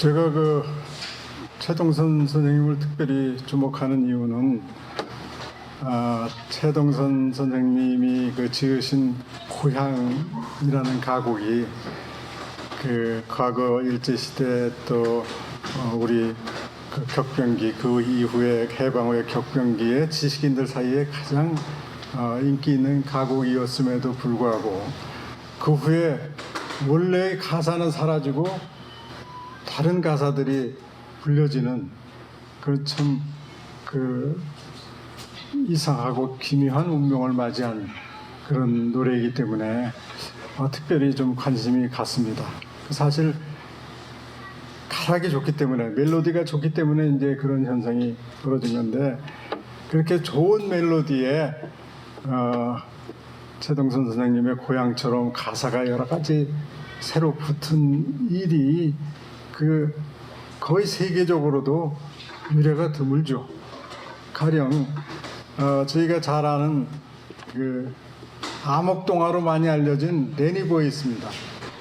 제가 최동선 선생님을 특별히 주목하는 이유는 최동선 선생님이 지으신 고향이라는 가곡이 과거 일제시대 또 우리 격변기 그 이후에 해방 후의 격변기에 지식인들 사이에 가장 인기 있는 가곡이었음에도 불구하고 그 후에 원래의 가사는 사라지고 다른 가사들이 불려지는 참 이상하고 기묘한 운명을 맞이한 그런 노래이기 때문에 특별히 좀 관심이 갔습니다. 사실 가락이 좋기 때문에 멜로디가 좋기 때문에 이제 그런 현상이 벌어진 건데 그렇게 좋은 멜로디에 최동선 선생님의 고향처럼 가사가 여러 가지 새로 붙은 일이 거의 세계적으로도 유래가 드물죠. 가령 저희가 잘 아는 암흑동화로 많이 알려진 데니보이 있습니다.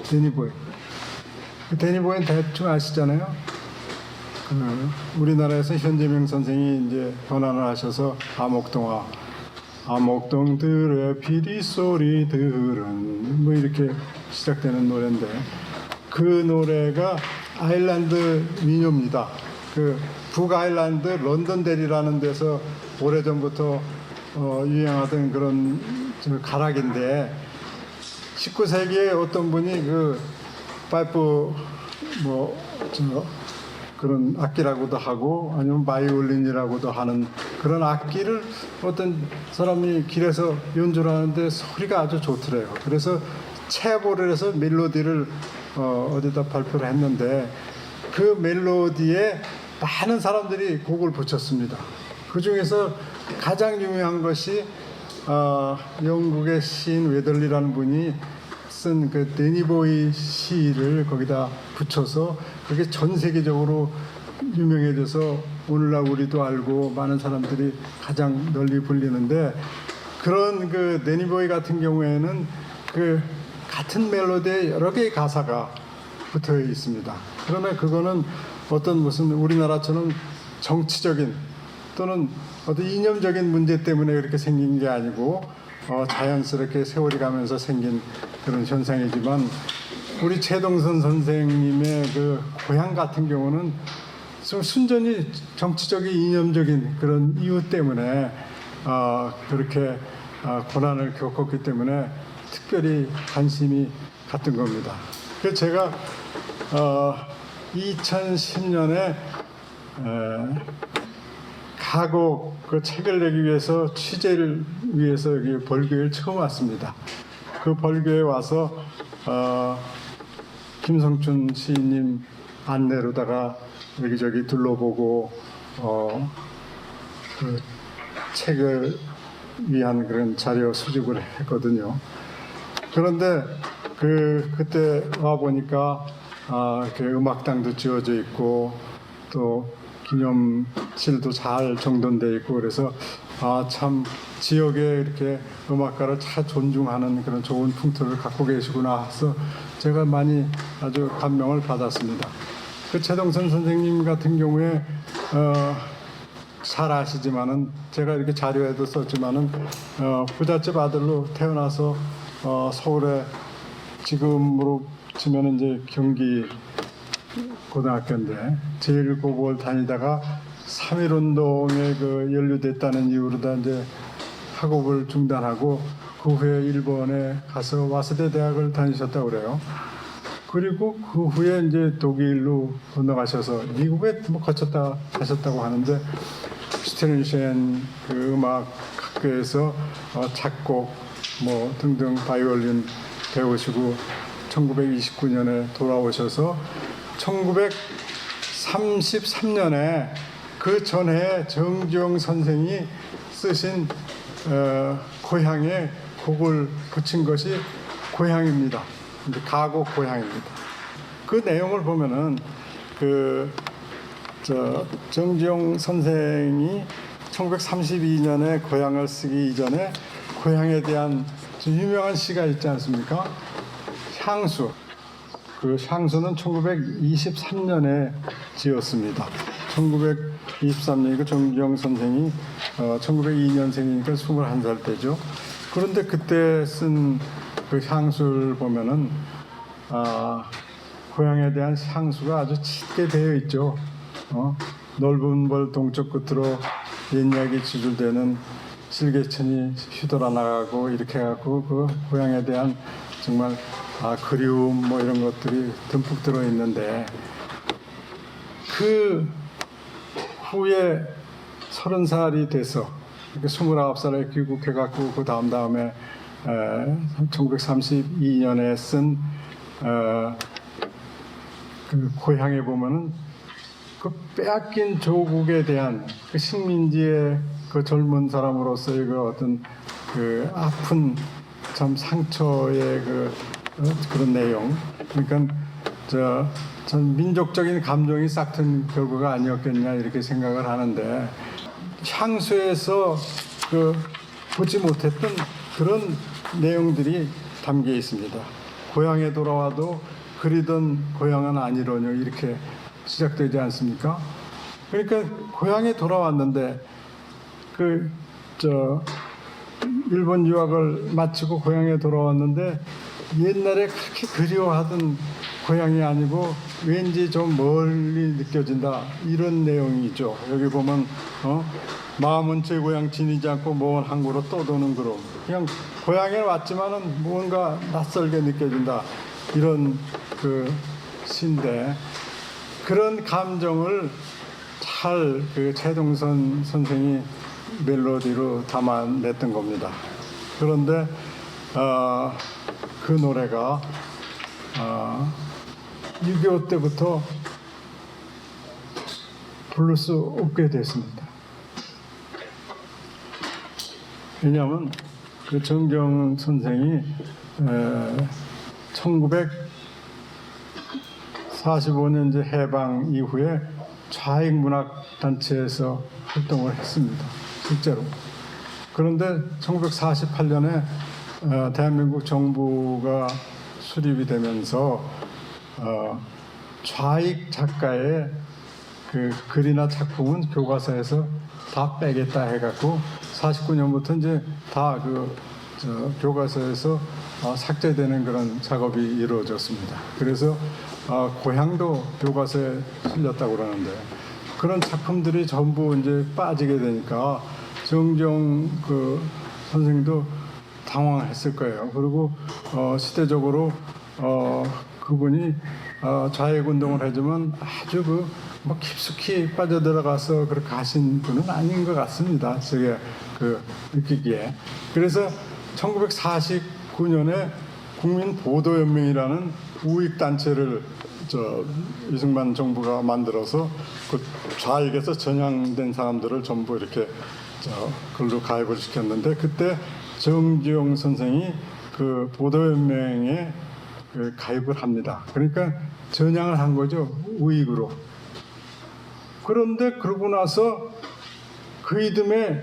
데니보이. 데니보이는 대충 아시잖아요. 우리나라에서 현재명 선생이 이제 번안을 하셔서 암흑동화, 암흑동들의 피리 소리 들은 이렇게 시작되는 노래인데 그 노래가 아일랜드 민요입니다. 북아일랜드 런던데리라는 데서 오래전부터 유행하던 그런 가락인데 19세기에 어떤 분이 파이프 그런 악기라고도 하고 아니면 바이올린이라고도 하는 그런 악기를 어떤 사람이 길에서 연주를 하는데 소리가 아주 좋더래요. 그래서 체보를 해서 멜로디를 어디다 발표를 했는데 그 멜로디에 많은 사람들이 곡을 붙였습니다. 그 중에서 가장 유명한 것이 영국의 시인 웨덜리라는 분이 쓴 데니보이 시를 거기다 붙여서 그게 전 세계적으로 유명해져서 오늘날 우리도 알고 많은 사람들이 가장 널리 불리는데 그런 데니보이 같은 경우에는 같은 멜로디에 여러 개의 가사가 붙어 있습니다. 그러나 그거는 무슨 우리나라처럼 정치적인 또는 어떤 이념적인 문제 때문에 그렇게 생긴 게 아니고 자연스럽게 세월이 가면서 생긴 그런 현상이지만 우리 최동선 선생님의 고향 같은 경우는 순전히 정치적인 이념적인 그런 이유 때문에 그렇게 고난을 겪었기 때문에 특별히 관심이 갔던 겁니다. 그래서 제가 2010년에 가곡 책을 내기 위해서 취재를 위해서 여기 벌교에 처음 왔습니다. 그 벌교에 와서 김성춘 시인님 안내로다가 여기저기 둘러보고 책을 위한 그런 자료 수집을 했거든요. 그런데 그때 와 보니까 음악당도 지어져 있고 또 기념실도 잘 정돈되어 있고 그래서 참 지역에 이렇게 음악가를 잘 존중하는 그런 좋은 풍토를 갖고 계시구나 해서 제가 많이 아주 감명을 받았습니다. 최동선 선생님 같은 경우에 잘 아시지만은 제가 이렇게 자료에도 썼지만은 부잣집 아들로 태어나서 서울에 지금으로 치면 이제 경기 고등학교인데 제1고국을 다니다가 3.1운동에 연루됐다는 이유로 이제 학업을 중단하고 그 후에 일본에 가서 와세대 대학을 다니셨다고 그래요. 그리고 그 후에 이제 독일로 건너가셔서 미국에 거쳤다 가셨다고 하는데 슈테른셴 음악 학교에서 작곡 등등 바이올린 배우시고 1929년에 돌아오셔서 1933년에 그 전에 정주영 선생이 쓰신 고향에 곡을 붙인 것이 고향입니다. 가곡 고향입니다. 그 내용을 보면은 정주영 선생이 1932년에 고향을 쓰기 이전에 고향에 대한 유명한 시가 있지 않습니까? 향수. 그 향수는 1923년에 지었습니다. 1923년 그 정주영 선생이 1902년생이니까 21살 때죠. 그런데 그때 쓴 그 향수를 보면은 고향에 대한 향수가 아주 짙게 되어 있죠. 넓은 벌 동쪽 끝으로 옛약이 지줄되는 실개천이 휘돌아 나가고 이렇게 해갖고 그 고향에 대한 정말 그리움 뭐 이런 것들이 듬뿍 들어 있는데 그 후에 30살이 돼서 29살에 귀국해갖고 그 다음에 1932년에 쓴 그 고향에 보면은 그 빼앗긴 조국에 대한 그 식민지의 그 젊은 사람으로서의 그 어떤 그 아픈 참 상처의 그런 내용. 그러니까 전 민족적인 감정이 싹튼 결과가 아니었겠냐 이렇게 생각을 하는데 향수에서 그 보지 못했던 그런 내용들이 담겨 있습니다. 고향에 돌아와도 그리던 고향은 아니로뇨 이렇게 시작되지 않습니까? 그러니까 고향에 돌아왔는데 일본 유학을 마치고 고향에 돌아왔는데 옛날에 그렇게 그리워하던 고향이 아니고 왠지 좀 멀리 느껴진다 이런 내용이죠. 여기 보면 마음은 제 고향 지니지 않고 먼 항구로 떠도는 구름. 그냥 고향에 왔지만은 뭔가 낯설게 느껴진다 이런 그 시인데 그런 감정을 잘 그 최동선 선생이 멜로디로 담아냈던 겁니다. 그런데 그 노래가 6.25 때부터 부를 수 없게 됐습니다. 왜냐하면 그 정경 선생이 1945년 이제 해방 이후에 좌익문학단체에서 활동을 했습니다. 실제로. 그런데 1948년에 대한민국 정부가 수립이 되면서 좌익 작가의 그 글이나 작품은 교과서에서 다 빼겠다 해갖고 49년부터 이제 다 교과서에서 삭제되는 그런 작업이 이루어졌습니다. 그래서 고향도 교과서에 실렸다고 그러는데 그런 작품들이 전부 이제 빠지게 되니까 정정 그 선생도 당황했을 거예요. 그리고 시대적으로 그분이 좌익 운동을 하지만 아주 뭐 깊숙이 빠져들어가서 그렇게 하신 분은 아닌 것 같습니다. 제가 느끼기에. 그래서 1949년에 국민보도연맹이라는 우익단체를 이승만 정부가 만들어서 그 좌익에서 전향된 사람들을 전부 이렇게 글로 가입을 시켰는데 그때 정주영 선생이 그 보도연맹에 가입을 합니다. 그러니까 전향을 한 거죠. 우익으로. 그런데 그러고 나서 그 이듬해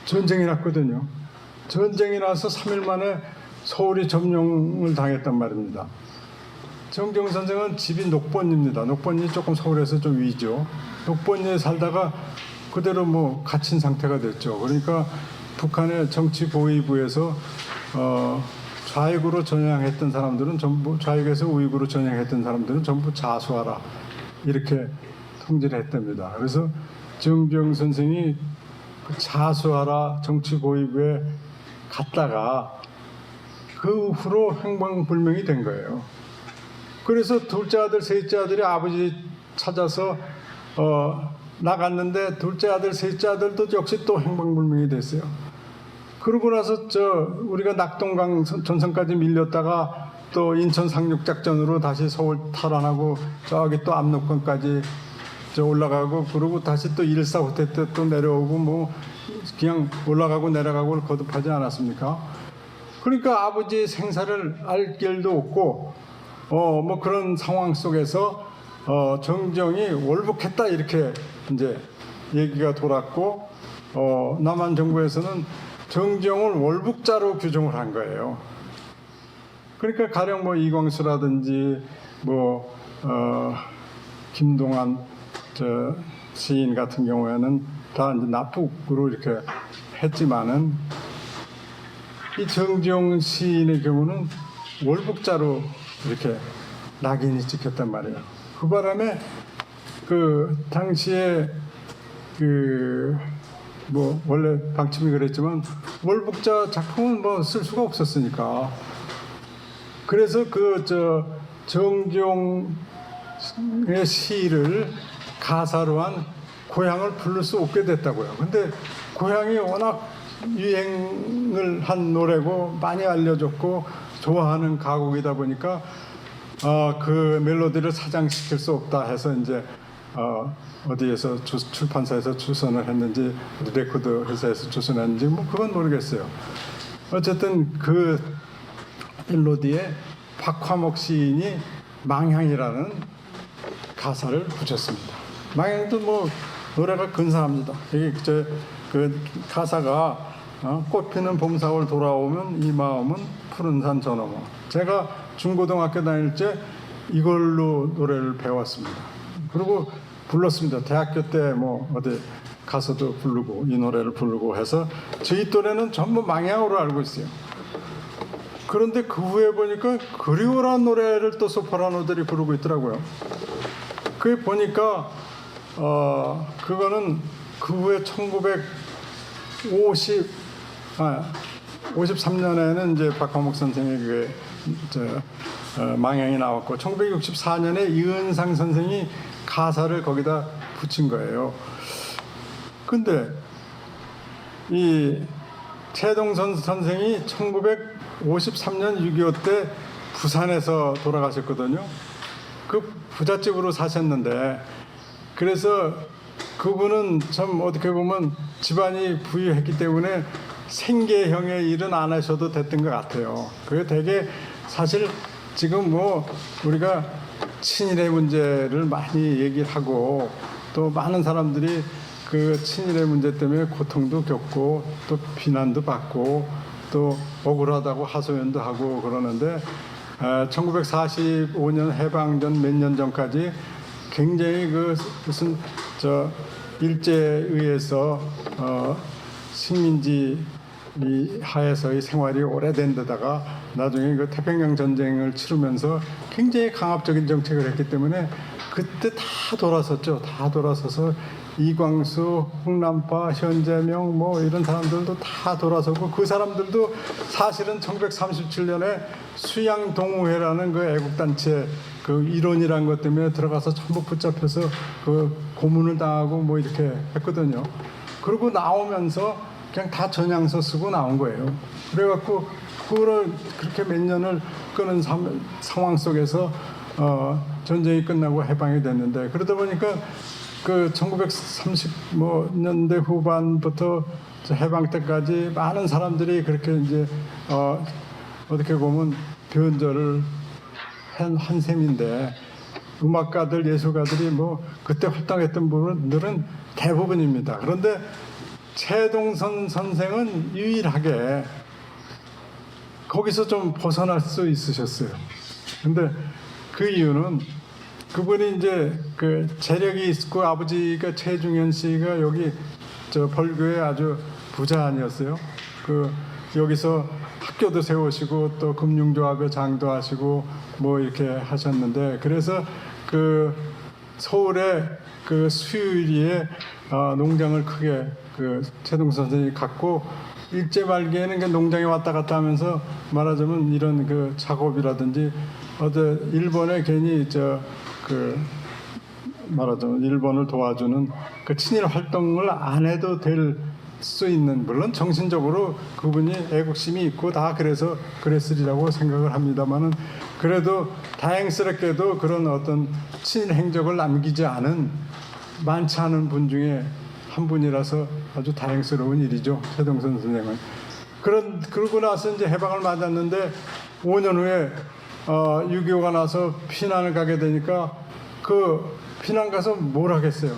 전쟁이 났거든요. 전쟁이 나서 3일 만에 서울이 점령을 당했단 말입니다. 정경 선생은 집이 녹번입니다. 녹번이 조금 서울에서 좀 위죠. 녹번에 살다가 그대로 뭐 갇힌 상태가 됐죠. 그러니까 북한의 정치보위부에서 좌익으로 전향했던 사람들은 전부 좌익에서 우익으로 전향했던 사람들은 전부 자수하라 이렇게 통지를 했답니다. 그래서 정경 선생이 자수하라 정치보위부에 갔다가 그 후로 행방불명이 된 거예요. 그래서 둘째 아들, 셋째 아들이 아버지 찾아서 나갔는데 둘째 아들, 셋째 아들도 역시 또 행방불명이 됐어요. 그러고 나서 우리가 낙동강 전선까지 밀렸다가 또 인천 상륙작전으로 다시 서울 탈환하고 저기 또 압록강까지 올라가고 그러고 다시 또 1.4 후퇴 때 또 내려오고 뭐 그냥 올라가고 내려가고를 거듭하지 않았습니까? 그러니까 아버지의 생사를 알 길도 없고 뭐 그런 상황 속에서 정정이 월북했다 이렇게 이제 얘기가 돌았고 남한 정부에서는 정정을 월북자로 규정을 한 거예요. 그러니까 가령 뭐 이광수라든지 뭐 김동완 저 시인 같은 경우에는 다 이제 납북으로 이렇게 했지만은 이 정지용 시인의 경우는 월북자로 이렇게 낙인이 찍혔단 말이에요. 그 바람에 그 당시에 그 뭐 원래 방침이 그랬지만 월북자 작품은 뭐 쓸 수가 없었으니까 그래서 그 저 정지용의 시를 가사로 한 고향을 부를 수 없게 됐다고요. 근데 고향이 워낙 유행을 한 노래고 많이 알려졌고 좋아하는 가곡이다 보니까 그 멜로디를 사장시킬 수 없다 해서 이제 어디에서 출판사에서 주선을 했는지 레코드 회사에서 주선했는지 뭐 그건 모르겠어요. 어쨌든 그 멜로디에 박화목 시인이 망향이라는 가사를 붙였습니다. 망향도 뭐 노래가 근사합니다. 이게 그 가사가 꽃피는 봄사월 돌아오면 이 마음은 푸른 산 저 너머. 제가 중고등학교 다닐 때 이걸로 노래를 배웠습니다. 그리고 불렀습니다. 대학교 때 뭐 어디 가서도 부르고 이 노래를 부르고 해서 저희 또래는 전부 망향으로 알고 있어요. 그런데 그 후에 보니까 그리워라는 노래를 또 소프라노들이 부르고 있더라고요. 그게 보니까 그거는 그 후에 1953년에는 이제 박화목 선생의 그 망향이 나왔고 1964년에 이은상 선생이 가사를 거기다 붙인 거예요. 근데 이 최동선 선생이 1953년 6.25 때 부산에서 돌아가셨거든요. 그 부잣집으로 사셨는데 그래서 그분은 참 어떻게 보면 집안이 부유했기 때문에 생계형의 일은 안 하셔도 됐던 것 같아요. 그게 되게 사실 지금 뭐 우리가 친일의 문제를 많이 얘기를 하고 또 많은 사람들이 그 친일의 문제 때문에 고통도 겪고 또 비난도 받고 또 억울하다고 하소연도 하고 그러는데 1945년 해방전 몇 년 전까지 굉장히 그 무슨 저 일제에 의해서 식민지 이 하에서의 생활이 오래된 데다가 나중에 그 태평양 전쟁을 치르면서 굉장히 강압적인 정책을 했기 때문에 그때 다 돌아섰죠. 다 돌아서서 이광수, 홍남파, 현재명 뭐 이런 사람들도 다 돌아서고 그 사람들도 사실은 1937년에 수양동우회라는 그 애국단체 그 일원이라는 것 때문에 들어가서 전부 붙잡혀서 그 고문을 당하고 뭐 이렇게 했거든요. 그리고 나오면서 그냥 다 전향서 쓰고 나온 거예요. 그래갖고 그거를 그렇게 몇 년을 끄는 상황 속에서 전쟁이 끝나고 해방이 됐는데 그러다 보니까 그 1930년대 후반부터 해방 때까지 많은 사람들이 그렇게 이제 어떻게 보면 변절을 한 셈인데 음악가들, 예술가들이 뭐 그때 활동했던 분들은 대부분입니다. 그런데 최동선 선생은 유일하게 거기서 좀 벗어날 수 있으셨어요. 근데 그 이유는 그분이 이제 그 재력이 있고 아버지가 최중현 씨가 여기 저 벌교의 아주 부자 아니었어요. 그 여기서 학교도 세우시고 또 금융조합의 장도 하시고 뭐 이렇게 하셨는데 그래서 그 서울의 그 수유리에 농장을 크게 그 최동선 선생이 갖고 일제 말기에는 그 농장에 왔다 갔다 하면서 말하자면 이런 그 작업이라든지 일본에 괜히 그 말하자면 일본을 도와주는 그 친일 활동을 안 해도 될 수 있는 물론 정신적으로 그분이 애국심이 있고 다 그래서 그랬으리라고 생각을 합니다만은 그래도 다행스럽게도 그런 어떤 친일 행적을 남기지 않은 많지 않은 분 중에 한 분이라서 아주 다행스러운 일이죠. 최동선 선생은. 그러고 나서 이제 해방을 맞았는데 5년 후에 6.25가 나서 피난을 가게 되니까 그 피난 가서 뭘 하겠어요.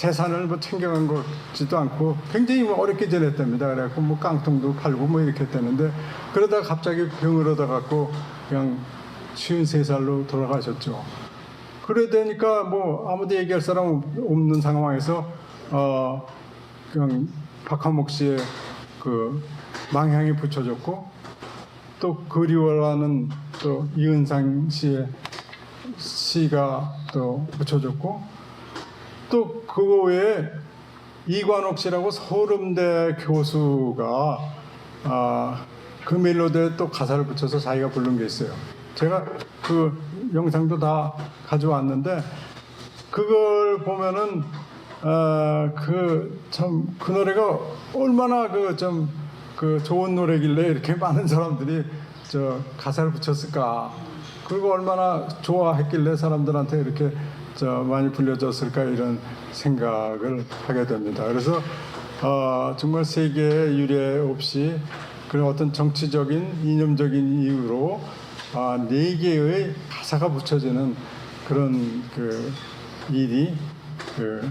재산을 뭐 챙겨간 것지도 않고 굉장히 뭐 어렵게 지냈답니다. 그래갖고 뭐 깡통도 팔고 뭐 이렇게 했다는데 그러다가 갑자기 병을 얻어갖고 그냥 53살로 돌아가셨죠. 그래 되니까 뭐 아무도 얘기할 사람 없는 상황에서 그냥 박한목 씨의 그 망향이 붙여졌고 또 그리워라는 또 이은상 씨의 시가 또 붙여졌고 또 그거 외에 이관옥 씨라고 서울음대 교수가 그 멜로디에 또 가사를 붙여서 자기가 부른 게 있어요. 제가 그 영상도 다 가져왔는데 그걸 보면은 그 노래가 얼마나 그 좋은 노래길래 이렇게 많은 사람들이 가사를 붙였을까. 그리고 얼마나 좋아했길래 사람들한테 이렇게 많이 불려졌을까 이런 생각을 하게 됩니다. 그래서 정말 세계의 유례 없이 그런 어떤 정치적인 이념적인 이유로 4개의 가사가 붙여지는 그런 그 일이 그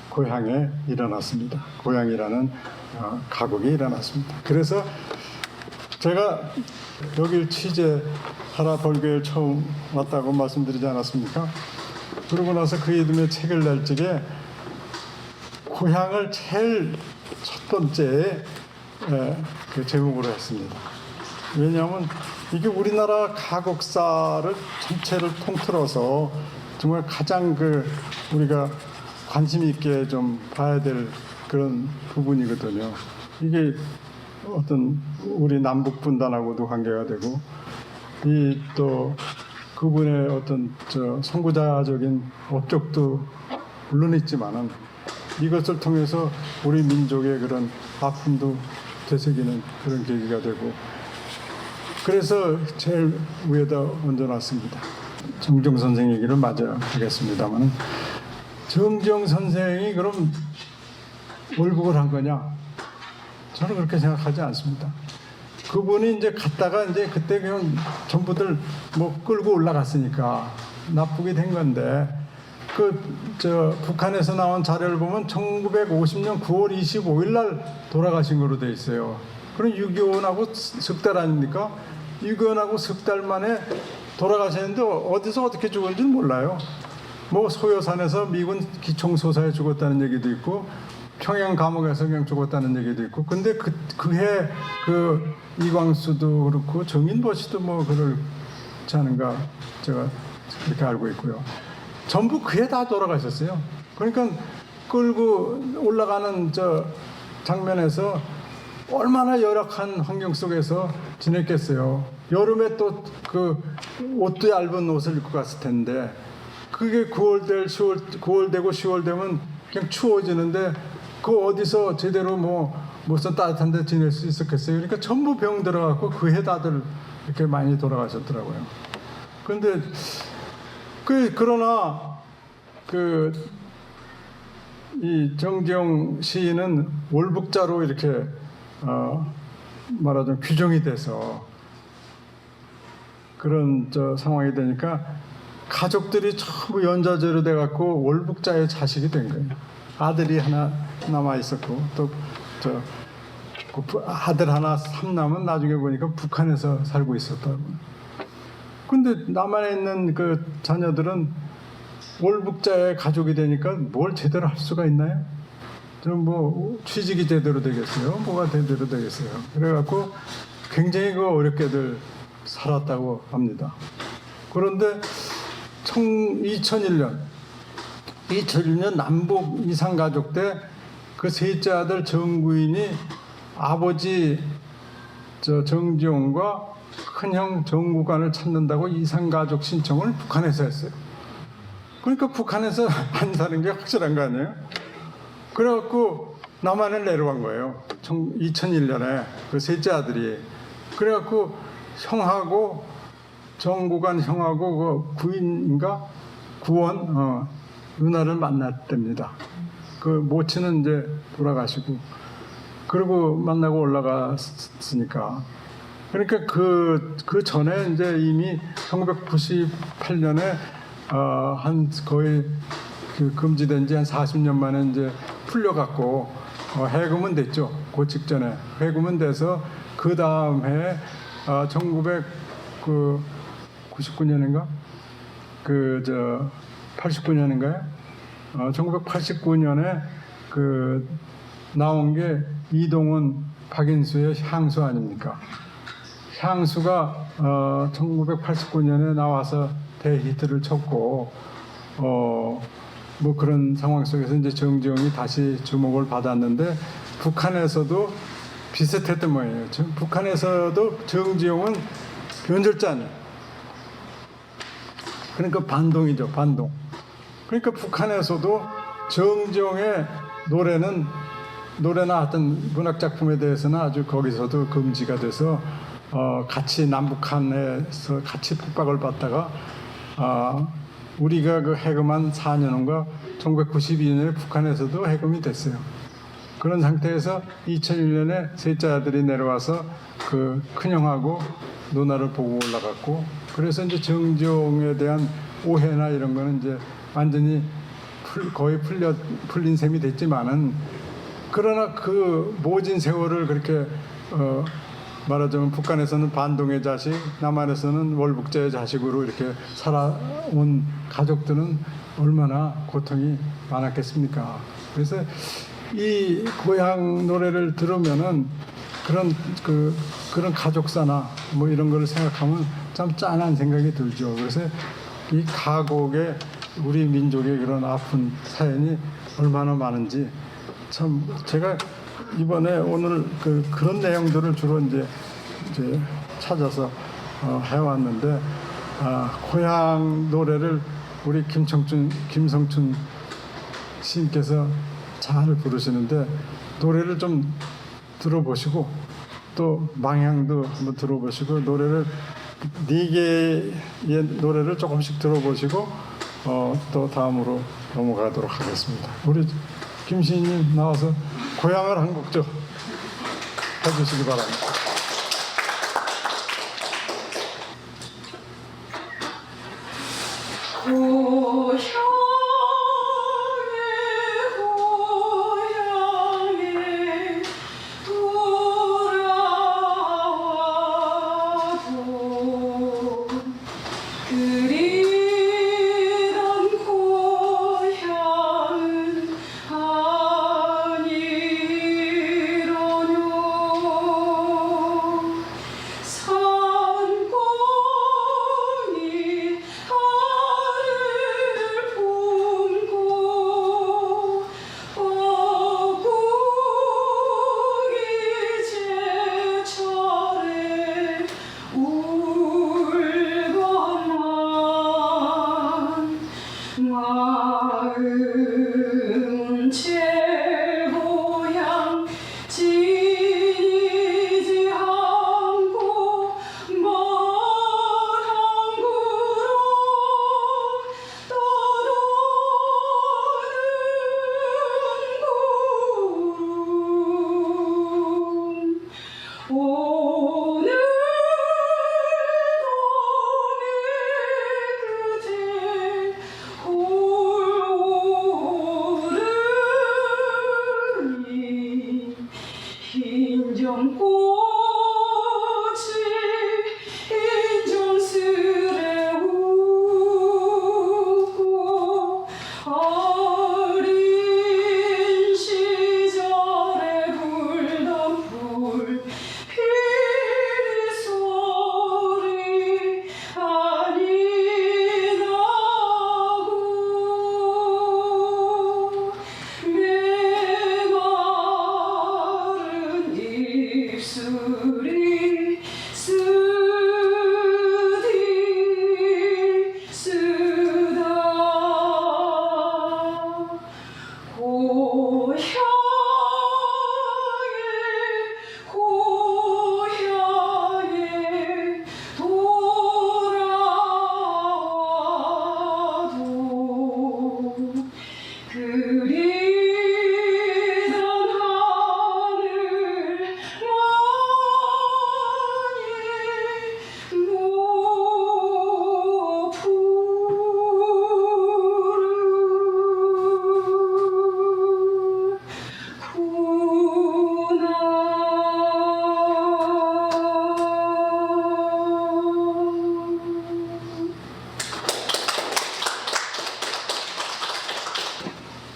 고향에 일어났습니다. 고향이라는 가곡에 일어났습니다. 그래서 제가 여길 취재하러 벌교에 처음 왔다고 말씀드리지 않았습니까? 그러고 나서 그 이듬해 책을 낼 적에 고향을 제일 첫 번째 그 제목으로 했습니다. 왜냐하면 이게 우리나라 가곡사를 전체를 통틀어서 정말 가장 우리가 관심 있게 좀 봐야 될 그런 부분이거든요. 이게 어떤 우리 남북 분단하고도 관계가 되고 이 또 그분의 어떤 선구자적인 업적도 물론 있지만은 이것을 통해서 우리 민족의 그런 아픔도 되새기는 그런 계기가 되고 그래서 제일 위에다 얹어놨습니다. 정경 선생 얘기를 마저 하겠습니다만 정경 선생이 그럼 월북을 한 거냐? 저는 그렇게 생각하지 않습니다. 그분이 이제 갔다가 이제 그때 그냥 전부들 뭐 끌고 올라갔으니까 납북이 된 건데 북한에서 나온 자료를 보면 1950년 9월 25일 날 돌아가신 거로 돼 있어요. 그럼 6.25하고 석 달 아닙니까? 6.25하고 석 달 만에 돌아가셨는데 어디서 어떻게 죽은지는 몰라요. 뭐 소요산에서 미군 기총소사에 죽었다는 얘기도 있고 평양 감옥에서 그냥 죽었다는 얘기도 있고 근데 그해 이광수도 그렇고 정인보 씨도 뭐 그렇지 않은가 제가 그렇게 알고 있고요. 전부 그해 다 돌아가셨어요. 그러니까 끌고 올라가는 장면에서 얼마나 열악한 환경 속에서 지냈겠어요. 여름에 또 옷도 얇은 옷을 입고 갔을 텐데 그게 9월 되고 10월 되면 그냥 추워지는데 어디서 제대로 무슨 따뜻한 데 지낼 수 있었겠어요. 그러니까 전부 병 들어갖고 그해 다들 이렇게 많이 돌아가셨더라고요. 그런데 그러나 이 정지용 시인은 월북자로 이렇게 말하자면 규정이 돼서 그런 상황이 되니까 가족들이 전부 연좌제로 돼갖고 월북자의 자식이 된 거예요. 아들이 하나 남아 있었고 또 아들 하나 삼남은 나중에 보니까 북한에서 살고 있었다고. 근데 남한에 있는 그 자녀들은 월북자의 가족이 되니까 뭘 제대로 할 수가 있나요? 좀 취직이 제대로 되겠어요? 뭐가 제대로 되겠어요? 그래갖고 굉장히 어렵게들 살았다고 합니다. 그런데 2001년 남북 이산가족 때 그 셋째 아들 정구인이 아버지 정지용과 큰형 정구관을 찾는다고 이산가족 신청을 북한에서 했어요. 그러니까 북한에서 안 사는 게 확실한 거 아니에요? 그래갖고 남한을 내려간 거예요. 2001년에 그 셋째 아들이. 그래갖고 형하고 정구관 형하고 구인인가 구원 누나를 만났답니다. 모친은 이제 돌아가시고 그리고 만나고 올라갔으니까 그러니까 그 전에 이제 이미 1998년에 한 거의 그 금지된 지 한 40년 만에 이제 풀려갖고 해금은 됐죠. 그 직전에 해금은 돼서 그 다음 해 1999년인가 89년인가요? 1989년에 그 나온 게 이동훈 박인수의 향수 아닙니까? 향수가 1989년에 나와서 대히트를 쳤고 뭐 그런 상황 속에서 이제 정지용이 다시 주목을 받았는데 북한에서도 비슷했던 모양이에요. 북한에서도 정지용은 변절자니 그러니까 반동이죠. 반동. 그러니까 북한에서도 정지용의 노래나 어떤 문학 작품에 대해서는 아주 거기서도 금지가 돼서 같이 남북한에서 같이 핍박을 받다가 우리가 그 해금한 4년인가 1992년에 북한에서도 해금이 됐어요. 그런 상태에서 2001년에 셋째 아들이 내려와서 그 큰형하고 누나를 보고 올라갔고 그래서 이제 정지용에 대한 오해나 이런 거는 이제 완전히 거의 풀린 셈이 됐지만은 그러나 그 모진 세월을 그렇게 말하자면 북한에서는 반동의 자식, 남한에서는 월북자의 자식으로 이렇게 살아온 가족들은 얼마나 고통이 많았겠습니까? 그래서 이 고향 노래를 들으면은 그런 가족사나 뭐 이런 거를 생각하면 참 짠한 생각이 들죠. 그래서 이 가곡에 우리 민족의 그런 아픈 사연이 얼마나 많은지 참 제가 이번에 오늘 그런 내용들을 주로 이제 찾아서 해왔는데 고향 노래를 우리 김성춘 시인께서 잘 부르시는데 노래를 좀 들어보시고 또 망향도 한번 들어보시고 노래를 4개의 노래를 조금씩 들어보시고 또 다음으로 넘어가도록 하겠습니다. 우리 김 시인님 나와서 고향을 한 곡 좀 해주시기 바랍니다.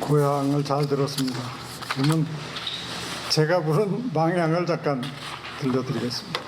고향을 잘 들었습니다. 그러면 제가 부른 망향을 잠깐 들려드리겠습니다.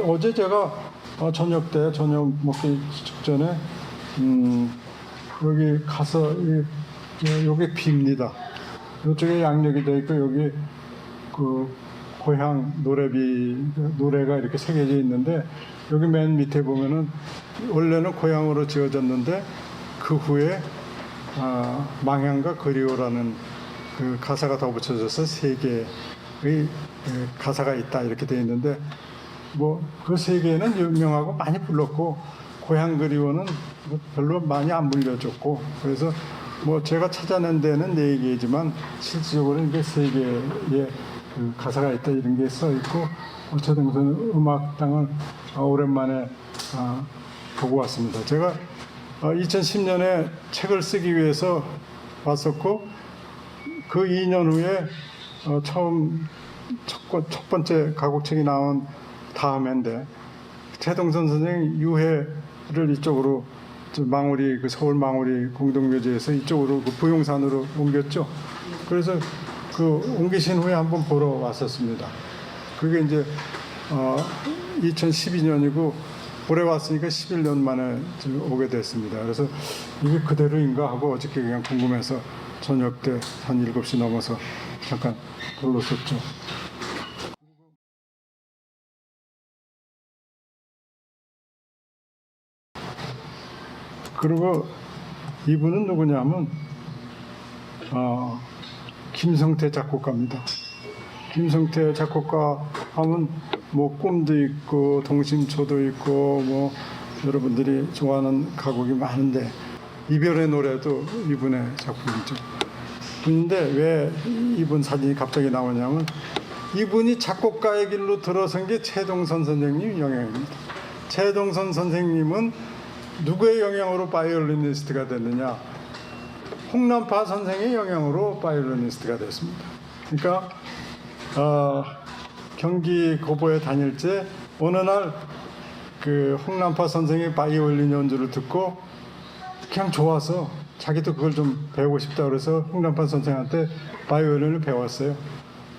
어제 제가 저녁 먹기 직전에 여기 가서 여기 비입니다. 이쪽에 양력이 되어 있고 여기 그 고향 노래가 이렇게 새겨져 있는데 여기 맨 밑에 보면은 원래는 고향으로 지어졌는데 그 후에 망향과 그리워라는 그 가사가 더 붙여져서 세 개의 가사가 있다 이렇게 되어 있는데 뭐 그 세 개는 유명하고 많이 불렀고 고향 그리워는 별로 많이 안 불려졌고 그래서 뭐 제가 찾아낸 데는 네 개지만 실질적으로 이게 세 개의 그 가사가 있다 이런 게 써 있고 최동선 음악당을 오랜만에 보고 왔습니다. 제가 2010년에 책을 쓰기 위해서 왔었고 그 2년 후에 첫 번째 가곡책이 나온 다음인데 최동선 선생님 유해를 이쪽으로 망우리 그 서울 망우리 공동묘지에서 이쪽으로 그 부용산으로 옮겼죠. 그래서 그 옮기신 후에 한번 보러 왔었습니다. 그게 이제 2012년이고 올해 왔으니까 11년 만에 오게 됐습니다. 그래서 이게 그대로인가 하고 어저께 그냥 궁금해서 저녁 때 한 7시 넘어서 잠깐 불렀었죠. 그리고 이분은 누구냐면 김성태 작곡가입니다. 김성태 작곡가 하면 뭐 꿈도 있고 동심초도 있고 뭐 여러분들이 좋아하는 가곡이 많은데 이별의 노래도 이분의 작품이죠. 그런데 왜 이분 사진이 갑자기 나오냐면 이분이 작곡가의 길로 들어선 게 최동선 선생님 영향입니다. 최동선 선생님은 누구의 영향으로 바이올리니스트가 됐느냐? 홍남파 선생의 영향으로 바이올리니스트가 됐습니다. 그러니까 경기 고보에 다닐 때 어느 날 그 홍남파 선생의 바이올린 연주를 듣고 그냥 좋아서 자기도 그걸 좀 배우고 싶다 그래서 홍남파 선생한테 바이올린을 배웠어요.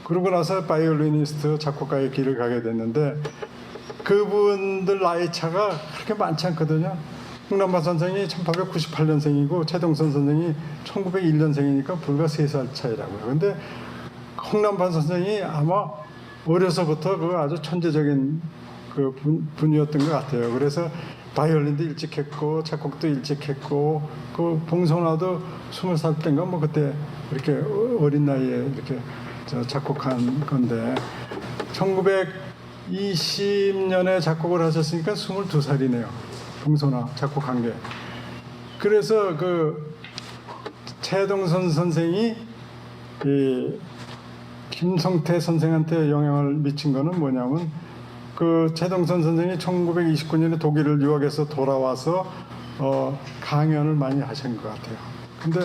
그러고 나서 바이올리니스트 작곡가의 길을 가게 됐는데 그분들 나이 차가 그렇게 많지 않거든요. 홍남파 선생이 1898년생이고 최동선 선생이 1901년생이니까 불과 3살 차이라고요. 근데 홍남파 선생이 아마 어려서부터 그 아주 천재적인 그 분이었던 것 같아요. 그래서 바이올린도 일찍 했고 작곡도 일찍 했고 그 봉선화도 20살 때인가 뭐 그때 이렇게 어린 나이에 이렇게 작곡한 건데 1920년에 작곡을 하셨으니까 22살이네요. 봉선화 작곡한 게. 그래서 그 최동선 선생이 이 김성태 선생한테 영향을 미친 거는 뭐냐면 그 최동선 선생이 1929년에 독일을 유학해서 돌아와서 강연을 많이 하신 것 같아요. 근데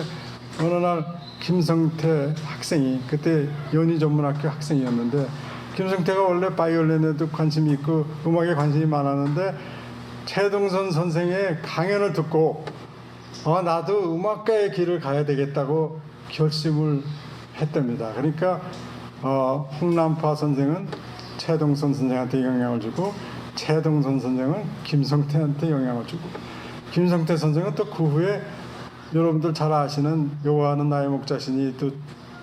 어느 날 김성태 학생이 그때 연희전문학교 학생이었는데 김성태가 원래 바이올린에도 관심이 있고 음악에 관심이 많았는데 최동선 선생의 강연을 듣고 나도 음악가의 길을 가야 되겠다고 결심을 했답니다. 그러니까 홍남파 선생은 최동선 선생한테 영향을 주고 최동선 선생은 김성태한테 영향을 주고 김성태 선생은 또 그 후에 여러분들 잘 아시는 요하는 나의 목자신이 또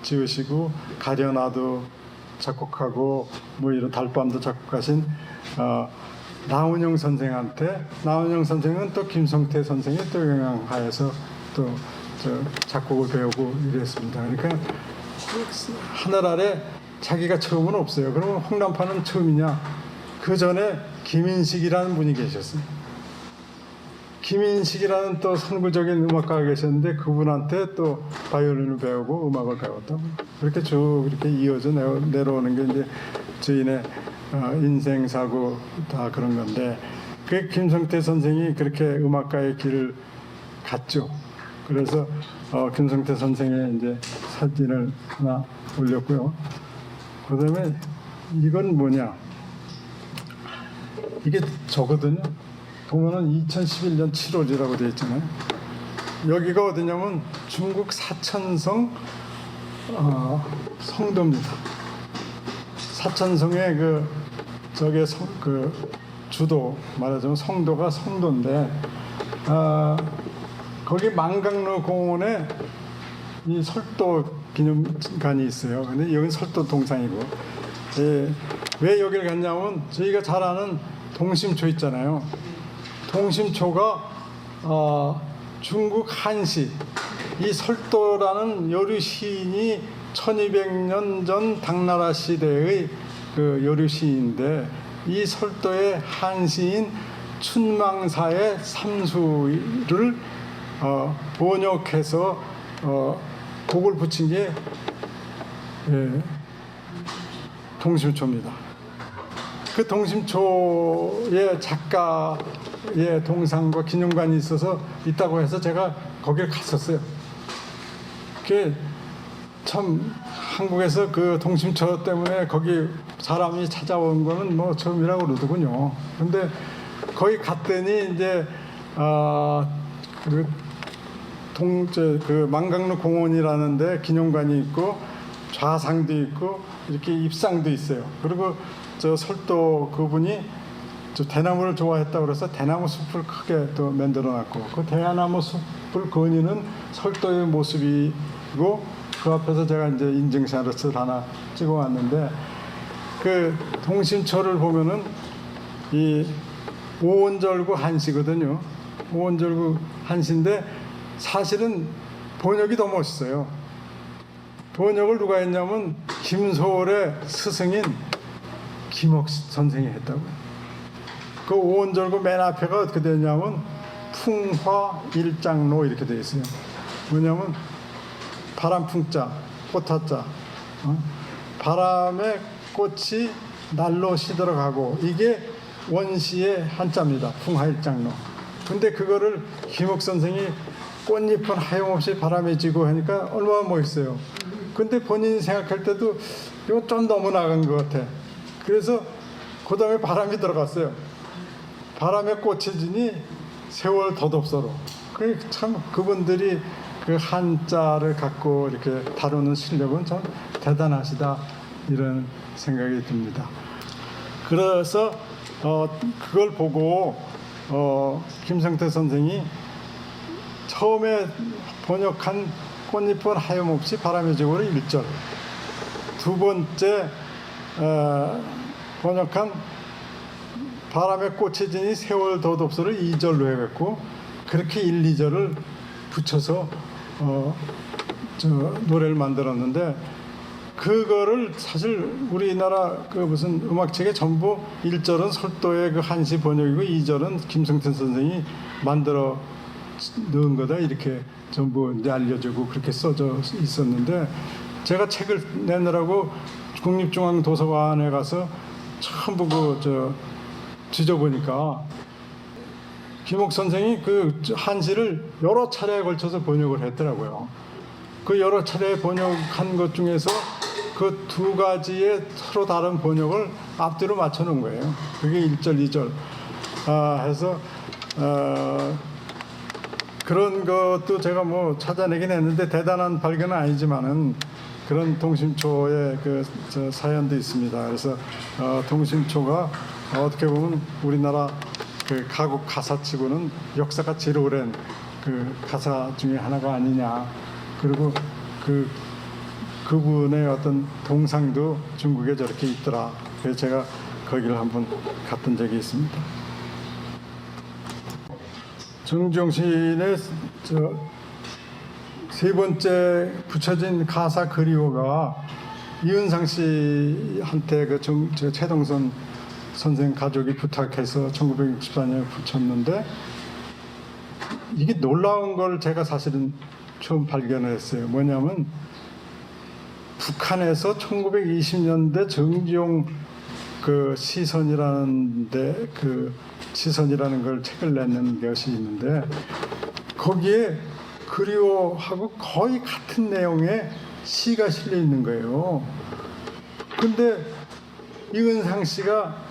지으시고 가련아도 작곡하고 뭐 이런 달밤도 작곡하신 나훈영 선생한테 나훈영 선생은 또 김성태 선생의 또 영향하에서 또 작곡을 배우고 이랬습니다. 그러니까 하늘 아래 자기가 처음은 없어요. 그러면 홍남파는 처음이냐? 그 전에 김인식이라는 분이 계셨어요. 김인식이라는 또 선구적인 음악가가 계셨는데 그분한테 또 바이올린을 배우고 음악을 배웠다고. 그렇게 쭉 이렇게 이어져 내려오는 게 이제 저희의 인생사고 다 그런 건데 그 김성태 선생이 그렇게 음악가의 길을 갔죠. 그래서 김성태 선생의 이제 사진을 하나 올렸고요. 그다음에 이건 뭐냐? 이게 저거든요. 보면은 2011년 7월이라고 되어 있잖아요. 여기가 어디냐면 중국 사천성 성도입니다. 사천성의 그 주도 말하자면 성도가 성도인데 거기 만강로 공원에 이 설도 기념관이 있어요. 근데 여기는 설도 동상이고 왜 여기를 갔냐면 저희가 잘 아는 동심초 있잖아요. 동심초가 중국 한시 이 설도라는 여류 시인이 1200년 전 당나라 시대의 그 여류 시인인데 이 설도의 한시인 춘망사의 삼수를 번역해서 곡을 붙인 게 동심초입니다. 그 동심초의 작가의 동상과 기념관이 있다고 해서 제가 거기를 갔었어요. 그게 참 한국에서 그 동심초 때문에 거기 사람이 찾아온 거는 뭐 처음이라고 그러더군요. 근데 거기 갔더니 이제 그 만강로 공원이라는데 기념관이 있고 좌상도 있고 이렇게 입상도 있어요. 그리고 저 설도 그분이 저 대나무를 좋아했다고 그래서 대나무 숲을 크게 또 만들어놨고 그 대나무 숲을 거니는 설도의 모습이고 그 앞에서 제가 이제 인증샷을 하나 찍어왔는데 그 동심초를 보면은 이 오원절구 한시거든요. 오원절구 한시인데 사실은 번역이 더 멋있어요. 번역을 누가 했냐면 김소월의 스승인 김옥 선생이 했다고요. 그 오원절구 맨 앞에가 어떻게 되냐면 풍화일장로 이렇게 되어 있어요. 뭐냐면 바람풍자, 꽃화자, 바람의 꽃이 날로 시들어가고 이게 원시의 한자입니다. 풍화일장로. 근데 그거를 김옥 선생이 꽃잎은 하염없이 바람에 지고 하니까 얼마나 멋있어요. 근데 본인이 생각할 때도 이거 좀 너무 나간 것 같아. 그래서 그 다음에 바람이 들어갔어요. 바람에 꽂혀지니 세월 덧없어로. 참 그분들이 그 한자를 갖고 이렇게 다루는 실력은 참 대단하시다, 이런 생각이 듭니다. 그래서 그걸 보고 김성태 선생이 처음에 번역한 꽃잎은 하염없이 바람의 제국으로 1절, 두 번째 번역한 바람에 꽂혀지니 세월 덧없어를 2절로 해갖고 그렇게 1, 2절을 붙여서 노래를 만들었는데, 그거를 사실 우리나라 그 무슨 음악책에 전부 1절은 설도의 그 한시 번역이고 2절은 김성태 선생이 만들어 넣은 거다, 이렇게 전부 이제 알려주고 그렇게 써져 있었는데, 제가 책을 내느라고 국립중앙도서관에 가서 전부 뒤져보니까 김옥 선생이 그 한시를 여러 차례에 걸쳐서 번역을 했더라고요. 그 여러 차례 번역한 것 중에서 그 두 가지의 서로 다른 번역을 앞뒤로 맞춰 놓은 거예요. 그게 1절, 2절. 해서 그런 것도 제가 뭐 찾아내긴 했는데 대단한 발견은 아니지만은 그런 동심초의 그 사연도 있습니다. 그래서 동심초가 어떻게 보면 우리나라 그 가곡 가사치고는 역사가 제일 오랜 그 가사 중에 하나가 아니냐. 그리고 그분의 어떤 동상도 중국에 저렇게 있더라. 그래서 제가 거기를 한번 갔던 적이 있습니다. 정정신의 세 번째 붙여진 가사 그리워가 이은상 씨한테 그 최동선 선생 가족이 부탁해서 1964년에 붙였는데, 이게 놀라운 걸 제가 사실은 처음 발견을 했어요. 뭐냐면 북한에서 1920년대 정지용 그 시선이라는 걸 책을 내는 것이 있는데, 거기에 그리워하고 거의 같은 내용의 시가 실려 있는 거예요. 근데 이은상 씨가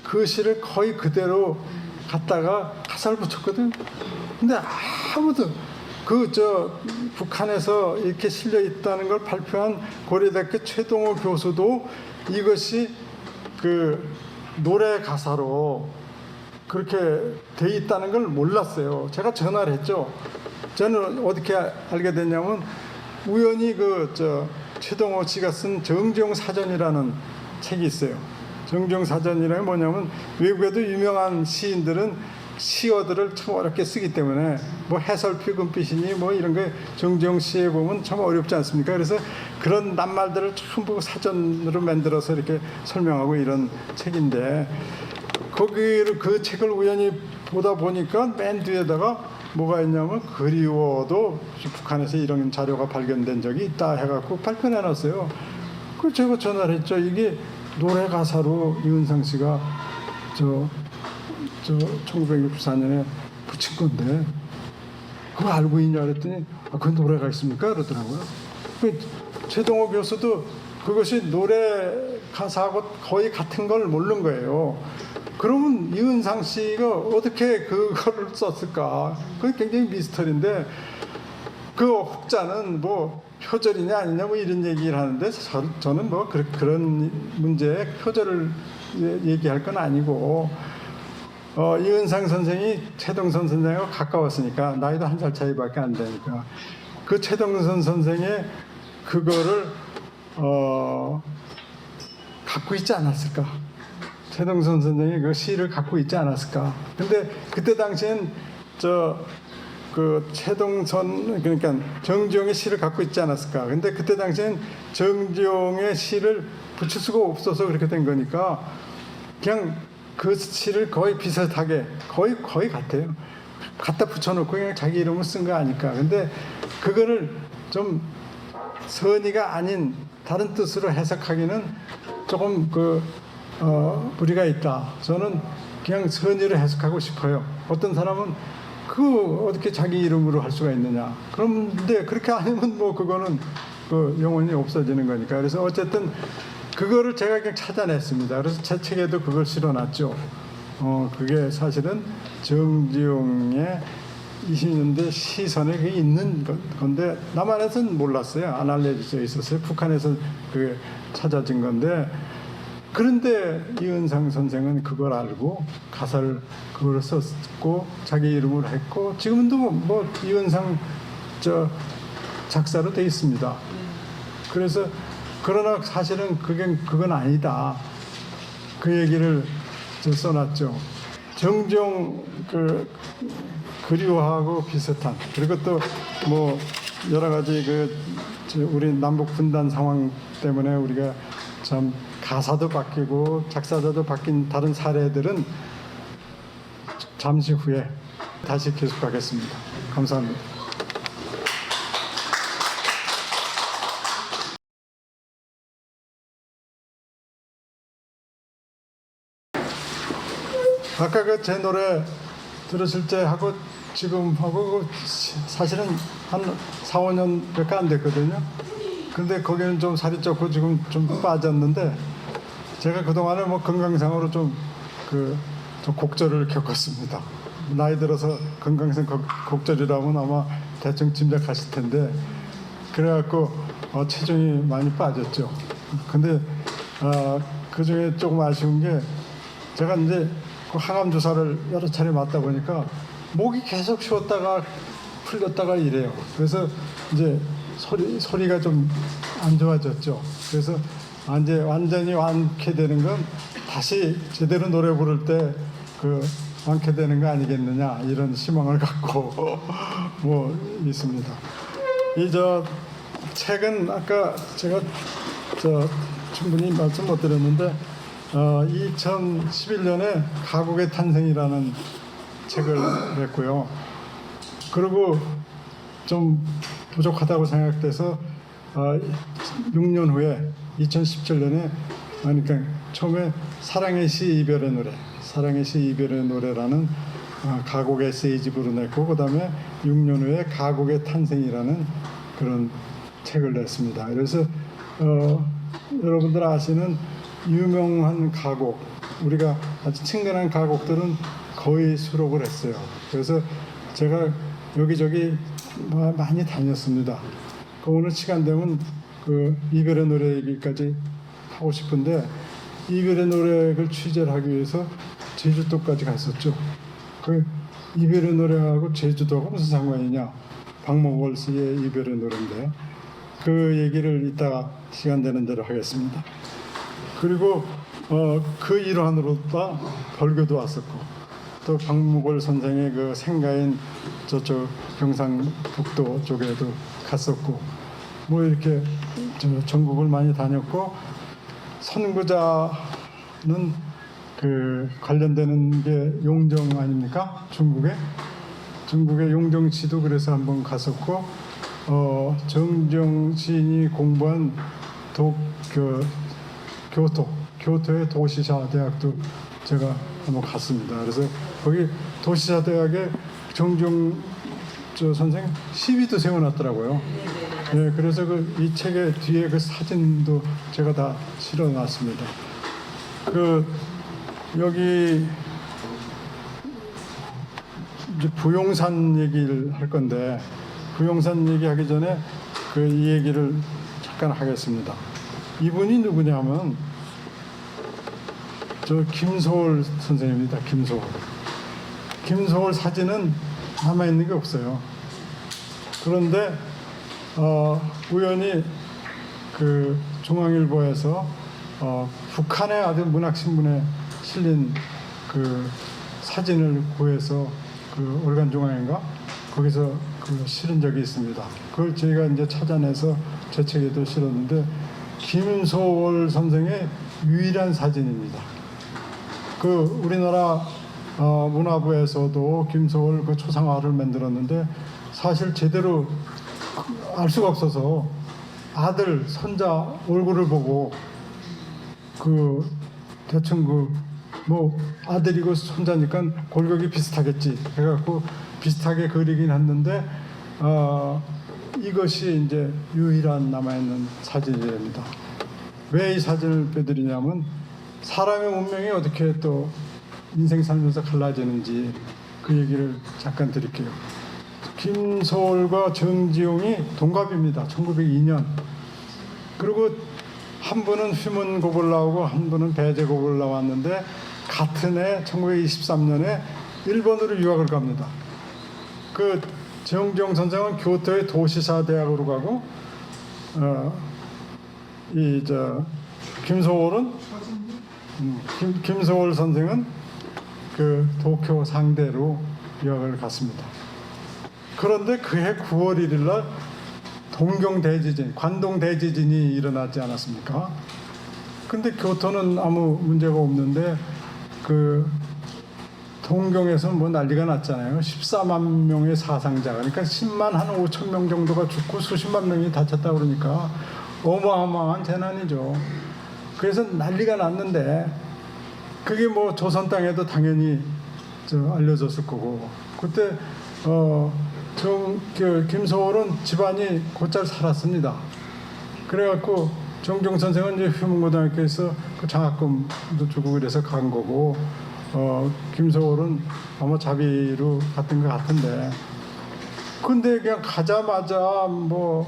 그 시를 거의 그대로 갖다가 가사를 붙였거든. 근데 아무도 북한에서 이렇게 실려 있다는 걸 발표한 고려대학교 최동호 교수도 이것이 그 노래 가사로 그렇게 돼 있다는 걸 몰랐어요. 제가 전화를 했죠. 저는 어떻게 알게 됐냐면, 우연히 최동호 씨가 쓴 정지용 사전이라는 책이 있어요. 정지용 사전이라는 게 뭐냐면, 외국에도 유명한 시인들은 시어들을 참 어렵게 쓰기 때문에 뭐 해설표 금빛이니 뭐 이런 게 정지용 시에 보면 참 어렵지 않습니까? 그래서 그런 낱말들을 전부 사전으로 만들어서 이렇게 설명하고 이런 책인데, 거기를 그 책을 우연히 보다 보니까 맨 뒤에다가 뭐가 있냐면, 그리워도 북한에서 이런 자료가 발견된 적이 있다 해갖고 발표해놨어요. 그 제가 전화를 했죠. 이게 노래 가사로 이은상 씨가 1964년에 붙인 건데 그거 알고 있냐 그랬더니 그 노래가 있습니까? 그러더라고요. 최동호 교수도 그것이 노래 가사하고 거의 같은 걸 모르는 거예요. 그러면 이은상 씨가 어떻게 그거를 썼을까? 그게 굉장히 미스터리인데, 그 혹자는 뭐 표절이냐 아니냐 뭐 이런 얘기를 하는데, 저는 뭐 그런 문제에 표절을 얘기할 건 아니고, 이은상 선생이 최동선 선생하고 가까웠으니까, 나이도 한 살 차이밖에 안 되니까 그 최동선 선생의 그거를 갖고 있지 않았을까? 최동선 선생이 그 시를 갖고 있지 않았을까? 근데 그때 당시엔 최동선, 그러니까 정지용의 시를 갖고 있지 않았을까? 근데 그때 당시엔 정지용의 시를 붙일 수가 없어서 그렇게 된 거니까 그냥 그 시를 거의 비슷하게 거의 같아요. 갖다 붙여놓고 그냥 자기 이름을 쓴 거 아닐까. 근데 그거를 좀 선의가 아닌 다른 뜻으로 해석하기는 조금 무리가 있다. 저는 그냥 선의로 해석하고 싶어요. 어떤 사람은 어떻게 자기 이름으로 할 수가 있느냐. 그런데 그렇게 아니면 뭐 그거는 그 영원히 없어지는 거니까. 그래서 어쨌든 그거를 제가 그냥 찾아냈습니다. 그래서 제 책에도 그걸 실어놨죠. 그게 사실은 정지용의 20년대 시선에 그게 있는 건데 남한에서는 몰랐어요. 안 알려져 있었어요. 북한에서 그게 찾아진 건데, 그런데 이은상 선생은 그걸 알고 가사를 그걸 썼고 자기 이름으로 했고, 지금도 뭐 이은상 작사로 돼 있습니다. 그래서 그러나 사실은 그건 아니다. 그 얘기를 써놨죠. 정종 그리워하고 비슷한, 그리고 또 뭐 여러 가지 우리 남북 분단 상황 때문에 우리가 참 가사도 바뀌고 작사자도 바뀐 다른 사례들은 잠시 후에 다시 계속하겠습니다. 감사합니다. 아까 그 제 노래 들으실 때 하고 지금 하고 사실은 한 4, 5년밖에 안 됐거든요. 근데 거기는 좀 살이 쪘고 지금 좀 빠졌는데, 제가 그동안에 뭐 건강상으로 좀 곡절을 겪었습니다. 나이 들어서 건강상 곡절이라면 아마 대충 짐작하실 텐데, 그래갖고 체중이 많이 빠졌죠. 근데 그 중에 조금 아쉬운 게, 제가 이제 그 항암 주사를 여러 차례 맞다 보니까 목이 계속 쉬었다가 풀렸다가 이래요. 그래서 이제 소리가 좀 안 좋아졌죠. 그래서 이제 완전히 완쾌되는 건 다시 제대로 노래 부를 때 완쾌되는 거 아니겠느냐, 이런 희망을 갖고 뭐 있습니다. 이 책은 아까 제가 충분히 말씀 못 드렸는데 2011년에 가곡의 탄생이라는 책을 냈고요. 그리고 좀 부족하다고 생각돼서 6년 후에 2017년에, 그러니까 처음에 사랑의 시 이별의 노래, 사랑의 시 이별의 노래라는 가곡의 에세이집으로 냈고, 그 다음에 6년 후에 가곡의 탄생이라는 그런 책을 냈습니다. 그래서 여러분들 아시는 유명한 가곡, 우리가 아주 친근한 가곡들은 거의 수록을 했어요. 그래서 제가 여기저기 많이 다녔습니다. 오늘 시간 되면 이별의 노래 얘기까지 하고 싶은데, 이별의 노래를 취재를 하기 위해서 제주도까지 갔었죠. 이별의 노래하고 제주도가 무슨 상관이냐? 박목월 씨의 이별의 노래인데, 그 얘기를 이따가 시간 되는 대로 하겠습니다. 그리고 그 일환으로 또 벌교도 왔었고, 또 박목월 선생의 그 생가인 저쪽 경상북도 쪽에도 갔었고, 뭐 이렇게 전국을 많이 다녔고, 선구자는 관련되는 게 용정 아닙니까? 중국의 용정시도 그래서 한번 갔었고, 정정 시인이 공부한 교토의 도시사 대학도 제가 한번 갔습니다. 그래서 거기 도시사 대학에 정정 선생 시위도 세워놨더라고요. 네, 그래서 이 책의 뒤에 그 사진도 제가 다 실어놨습니다. 여기 이제 부용산 얘기를 할 건데, 부용산 얘기하기 전에 이 얘기를 잠깐 하겠습니다. 이분이 누구냐면 김소월 선생님입니다. 김소월 사진은 남아있는 게 없어요. 그런데 우연히 중앙일보에서 북한의 아주 문학신문에 실린 사진을 구해서 월간중앙인가 거기서 실은 적이 있습니다. 그걸 저희가 이제 찾아내서 제 책에도 실었는데, 김소월 선생의 유일한 사진입니다. 우리나라 문화부에서도 김소월 초상화를 만들었는데, 사실 제대로 알 수가 없어서 아들, 손자 얼굴을 보고 대충 뭐 아들이고 손자니까 골격이 비슷하겠지 해갖고 비슷하게 그리긴 했는데, 이것이 이제 유일한 남아있는 사진입니다. 왜 이 사진을 빼드리냐면 사람의 운명이 어떻게 또 인생 살면서 갈라지는지 그 얘기를 잠깐 드릴게요. 김소월과 정지용이 동갑입니다. 1902년. 그리고 한 분은 휘문고를 나오고 한 분은 배제고를 나왔는데 같은 해 1923년에 일본으로 유학을 갑니다. 그 정지용 선생은 교토의 도시사 대학으로 가고 김소월은 김소월 선생은 그 도쿄 상대로 유학을 갔습니다. 그런데 그해 9월 1일 날 동경 대지진, 관동 대지진이 일어나지 않았습니까? 근데 교토는 아무 문제가 없는데 그 동경에서 뭐 난리가 났잖아요. 14만 명의 사상자, 그러니까 10만 한 5천 명 정도가 죽고 수십만 명이 다쳤다 그러니까 어마어마한 재난이죠. 그래서 난리가 났는데 그게 뭐 조선 땅에도 당연히 알려졌을 거고 그때 김소월은 집안이 곧잘 살았습니다. 그래갖고 정경 선생은 이제 휴문고등학교에서 그 장학금도 주고 그래서 간 거고 김소월은 아마 자비로 갔던 것 같은데 근데 그냥 가자마자 뭐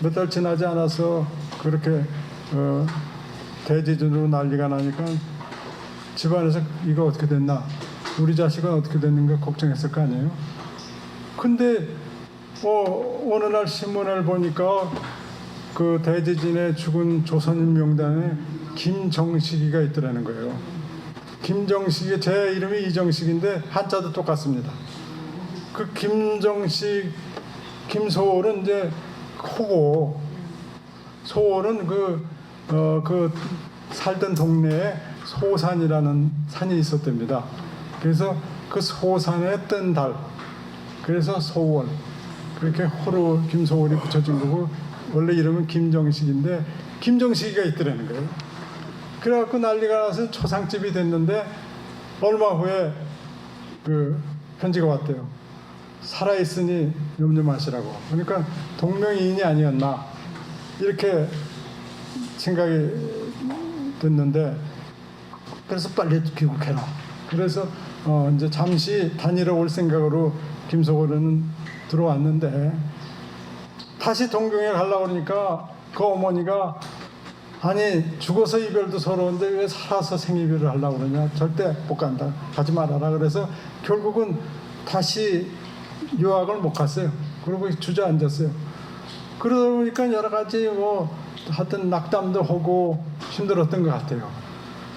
몇 달 지나지 않아서 그렇게 대지진으로 난리가 나니까 집안에서 이거 어떻게 됐나 우리 자식은 어떻게 됐는가 걱정했을 거 아니에요. 근데 어느 날 신문을 보니까 그 대지진에 죽은 조선인 명단에 김정식이가 있더라는 거예요. 김정식이 제 이름이 이정식인데 한자도 똑같습니다. 그 김정식, 김소월은 이제 호고 소월은 그 살던 동네에 소산이라는 산이 있었답니다. 그래서 그 소산에 뜬 달, 그래서 소월 그렇게 호로 김소월이 붙여진 거고 원래 이름은 김정식인데 김정식이가 있더라는 거예요. 그래갖고 난리가 나서 초상집이 됐는데 얼마 후에 그 편지가 왔대요. 살아있으니 염려 마시라고. 그러니까 동명이인이 아니었나 이렇게 생각이 됐는데 그래서 빨리 귀국해라. 그래서 이제 잠시 다니러 올 생각으로 김소월은 들어왔는데 다시 동경에 가려고 그러니까 그 어머니가 아니 죽어서 이별도 서러운데 왜 살아서 생이별을 하려고 그러냐. 절대 못 간다. 가지 말아라. 그래서 결국은 다시 유학을 못 갔어요. 그러고 주저앉았어요. 그러다 보니까 여러 가지 뭐 하여튼 낙담도 하고 힘들었던 것 같아요.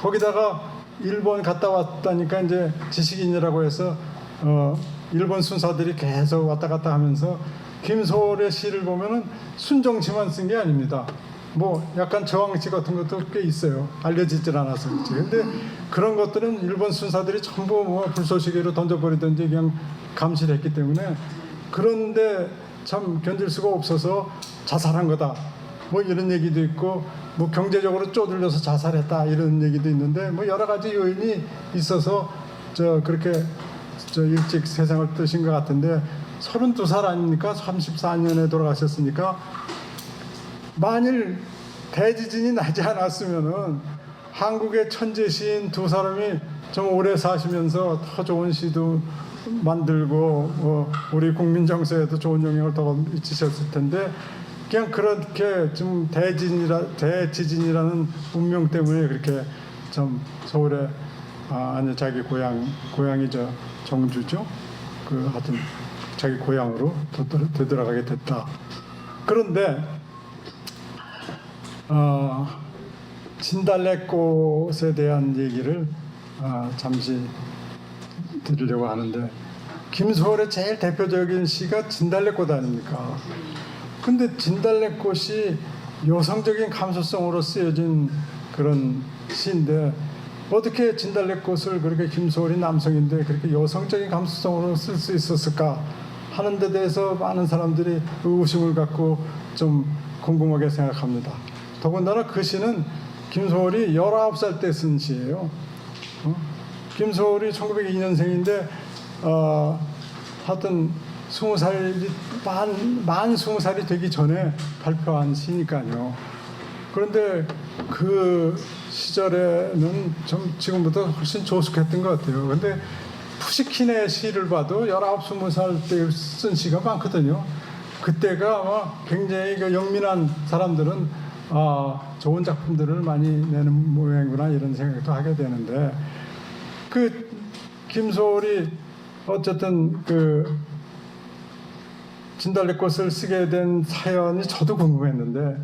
거기다가 일본 갔다 왔다니까 이제 지식인이라고 해서 일본 순사들이 계속 왔다 갔다 하면서 김소월의 시를 보면은 순정시만 쓴 게 아닙니다. 뭐 약간 저항시 같은 것도 꽤 있어요. 알려지질 않아서 그렇지. 근데 그런 것들은 일본 순사들이 전부 뭐 불쏘시개로 던져버리든지 그냥 감시를 했기 때문에 그런데 참 견딜 수가 없어서 자살한 거다. 뭐 이런 얘기도 있고 뭐 경제적으로 쪼들려서 자살했다 이런 얘기도 있는데 뭐 여러 가지 요인이 있어서 그렇게 일찍 세상을 뜨신 것 같은데 32살 아닙니까? 34년에 돌아가셨으니까 만일 대지진이 나지 않았으면은 한국의 천재 시인 두 사람이 좀 오래 사시면서 더 좋은 시도 만들고 우리 국민 정서에도 좋은 영향을 더 미치셨을 텐데 그냥 그렇게 좀 대지진이라는 운명 때문에 그렇게 좀 서울에 아니 자기 고향이 정주죠. 그 하여튼 자기 고향으로 되돌아가게 됐다. 그런데 진달래꽃에 대한 얘기를 잠시 드리려고 하는데 김소월의 제일 대표적인 시가 진달래꽃 아닙니까? 근데 진달래꽃이 여성적인 감수성으로 쓰여진 그런 시인데 어떻게 진달래꽃을 그렇게 김소월이 남성인데 그렇게 여성적인 감수성으로 쓸 수 있었을까 하는 데 대해서 많은 사람들이 의구심을 갖고 좀 궁금하게 생각합니다. 더군다나 그 시는 김소월이 19살 때 쓴 시예요. 김소월이 1902년생인데 하여튼 20살이 만 20살이 되기 전에 발표한 시니까요. 그런데 그 시절에는 좀 지금보다 훨씬 조숙했던 것 같아요. 근데 푸시킨의 시를 봐도 19, 20살 때 쓴 시가 많거든요. 그때가 아마 굉장히 그 영민한 사람들은 좋은 작품들을 많이 내는 모양이구나 이런 생각도 하게 되는데, 그 김소월이 어쨌든 그 진달래꽃을 쓰게 된 사연이 저도 궁금했는데,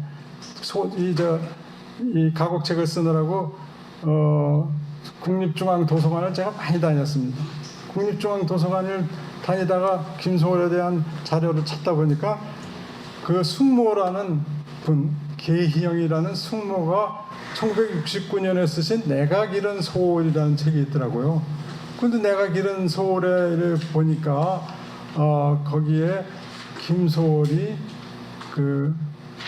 이 가곡책을 쓰느라고 국립중앙도서관을 제가 많이 다녔습니다. 국립중앙도서관을 다니다가 김소월에 대한 자료를 찾다 보니까 그 숙모라는 분, 계희영이라는 숙모가 1969년에 쓰신 내가 기른 소월이라는 책이 있더라고요. 근데 내가 기른 소월에 보니까 거기에 김소월이 그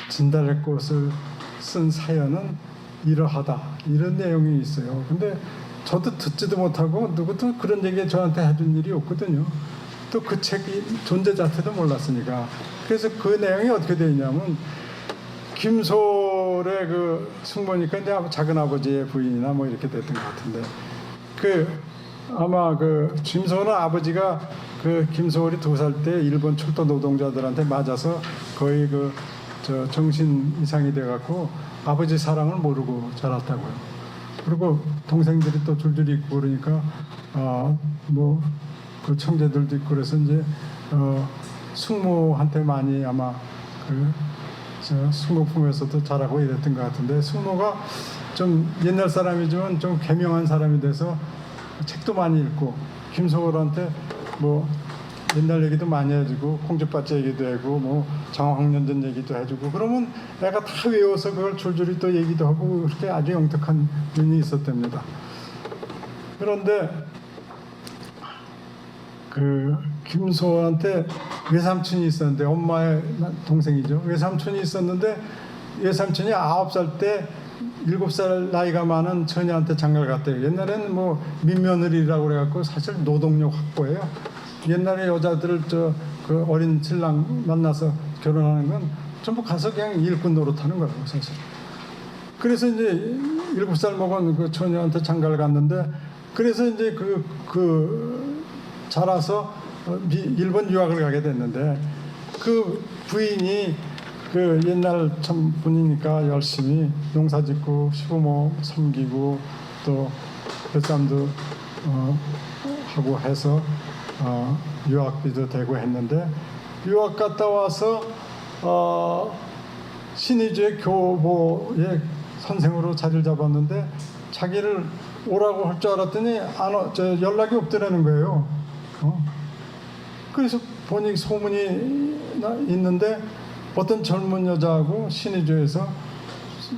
진달래꽃을 쓴 사연은 이러하다 이런 내용이 있어요. 근데 저도 듣지도 못하고 누구도 그런 얘기 저한테 해준 일이 없거든요. 또 그 책이 존재 자체도 몰랐으니까. 그래서 그 내용이 어떻게 되어 있냐면, 김소월의 그 숙모니까 이제 작은 아버지의 부인이나 뭐 이렇게 됐던 것 같은데, 그 아마 그 김소월은 아버지가 그 김소월이 2살 때 일본 철도 노동자들한테 맞아서 거의 그 정신 이상이 돼갖고 아버지 사랑을 모르고 자랐다고요. 그리고 동생들이 또 줄줄이 있고 그러니까 뭐 그 청제들도 있고 그래서 이제 숙모한테 많이 아마 그 숙모 품에서도 자라고 이랬던 것 같은데, 숙모가 좀 옛날 사람이지만 좀 개명한 사람이 돼서 책도 많이 읽고 김소월한테 뭐 옛날 얘기도 많이 해주고 콩쥐밭 얘기도 하고 뭐 장황년전 얘기도 해주고, 그러면 애가 다 외워서 그걸 줄줄이 또 얘기도 하고 그렇게 아주 영특한 면이 있었답니다. 그런데 그 김소월한테 외삼촌이 있었는데, 엄마의 동생이죠. 외삼촌이 있었는데 외삼촌이 9살 때 7살 나이가 많은 처녀한테 장가를 갔대요. 옛날에는 뭐 민며느리라고 그래갖고 사실 노동력 확보예요. 옛날에 여자들을 그 어린 신랑 만나서 결혼하는 건 전부 가서 그냥 일꾼 노릇하는 거라고 사실. 그래서 이제 7살 먹은 그 처녀한테 장가를 갔는데, 그래서 이제 자라서 일본 유학을 가게 됐는데, 그 부인이 그 옛날 참 분이니까 열심히 농사짓고 시부모 섬기고 또 뱃삼도 하고 해서 유학비도 되고 했는데, 유학 갔다 와서 신의주의 교보의 선생으로 자리를 잡았는데, 자기를 오라고 할 줄 알았더니 연락이 없더라는 거예요. 그래서 보니 소문이 있는데 어떤 젊은 여자하고 신의주에서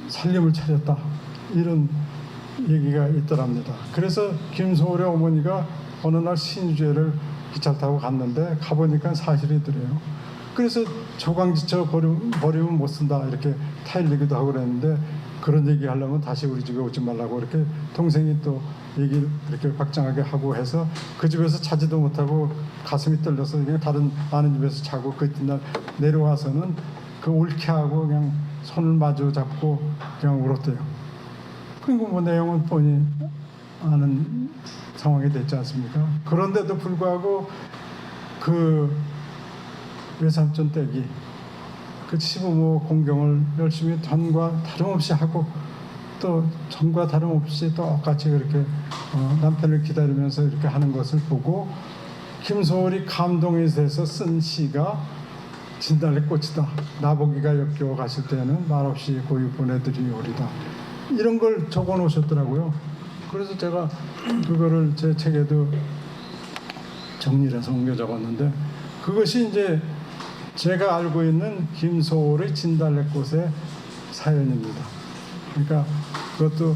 살림을 차렸다 이런 얘기가 있더랍니다. 그래서 김소월의 어머니가 어느 날 신의주를 기차 타고 갔는데 가보니까 사실이더래요. 그래서 조강지처 버리면 못 쓴다 이렇게 타일리기도 하고 그랬는데, 그런 얘기 하려면 다시 우리 집에 오지 말라고 이렇게 동생이 또 얘기를 이렇게 박장하게 하고 해서 그 집에서 자지도 못하고 가슴이 떨려서 그냥 다른 아는 집에서 자고, 그 이튿날 내려와서는 그 옳게하고 그냥 손을 마주 잡고 그냥 울었대요. 그리고 뭐 내용은 뻔히 아는 상황이 됐지 않습니까? 그런데도 불구하고 그 외삼촌 댁이 그 시부모 공경을 열심히 전과 다름없이 하고, 또 전과 다름없이 똑같이 그렇게 남편을 기다리면서 이렇게 하는 것을 보고 김소월이 감동이 돼서 쓴 시가 진달래꽃이다. 나보기가 역겨워 가실 때는 말없이 고유 보내드리오리다. 이런 걸 적어 놓으셨더라고요. 그래서 제가 그거를 제 책에도 정리해서 옮겨 적었는데, 그것이 이제 제가 알고 있는 김소월의 진달래꽃의 사연입니다. 그러니까 그것도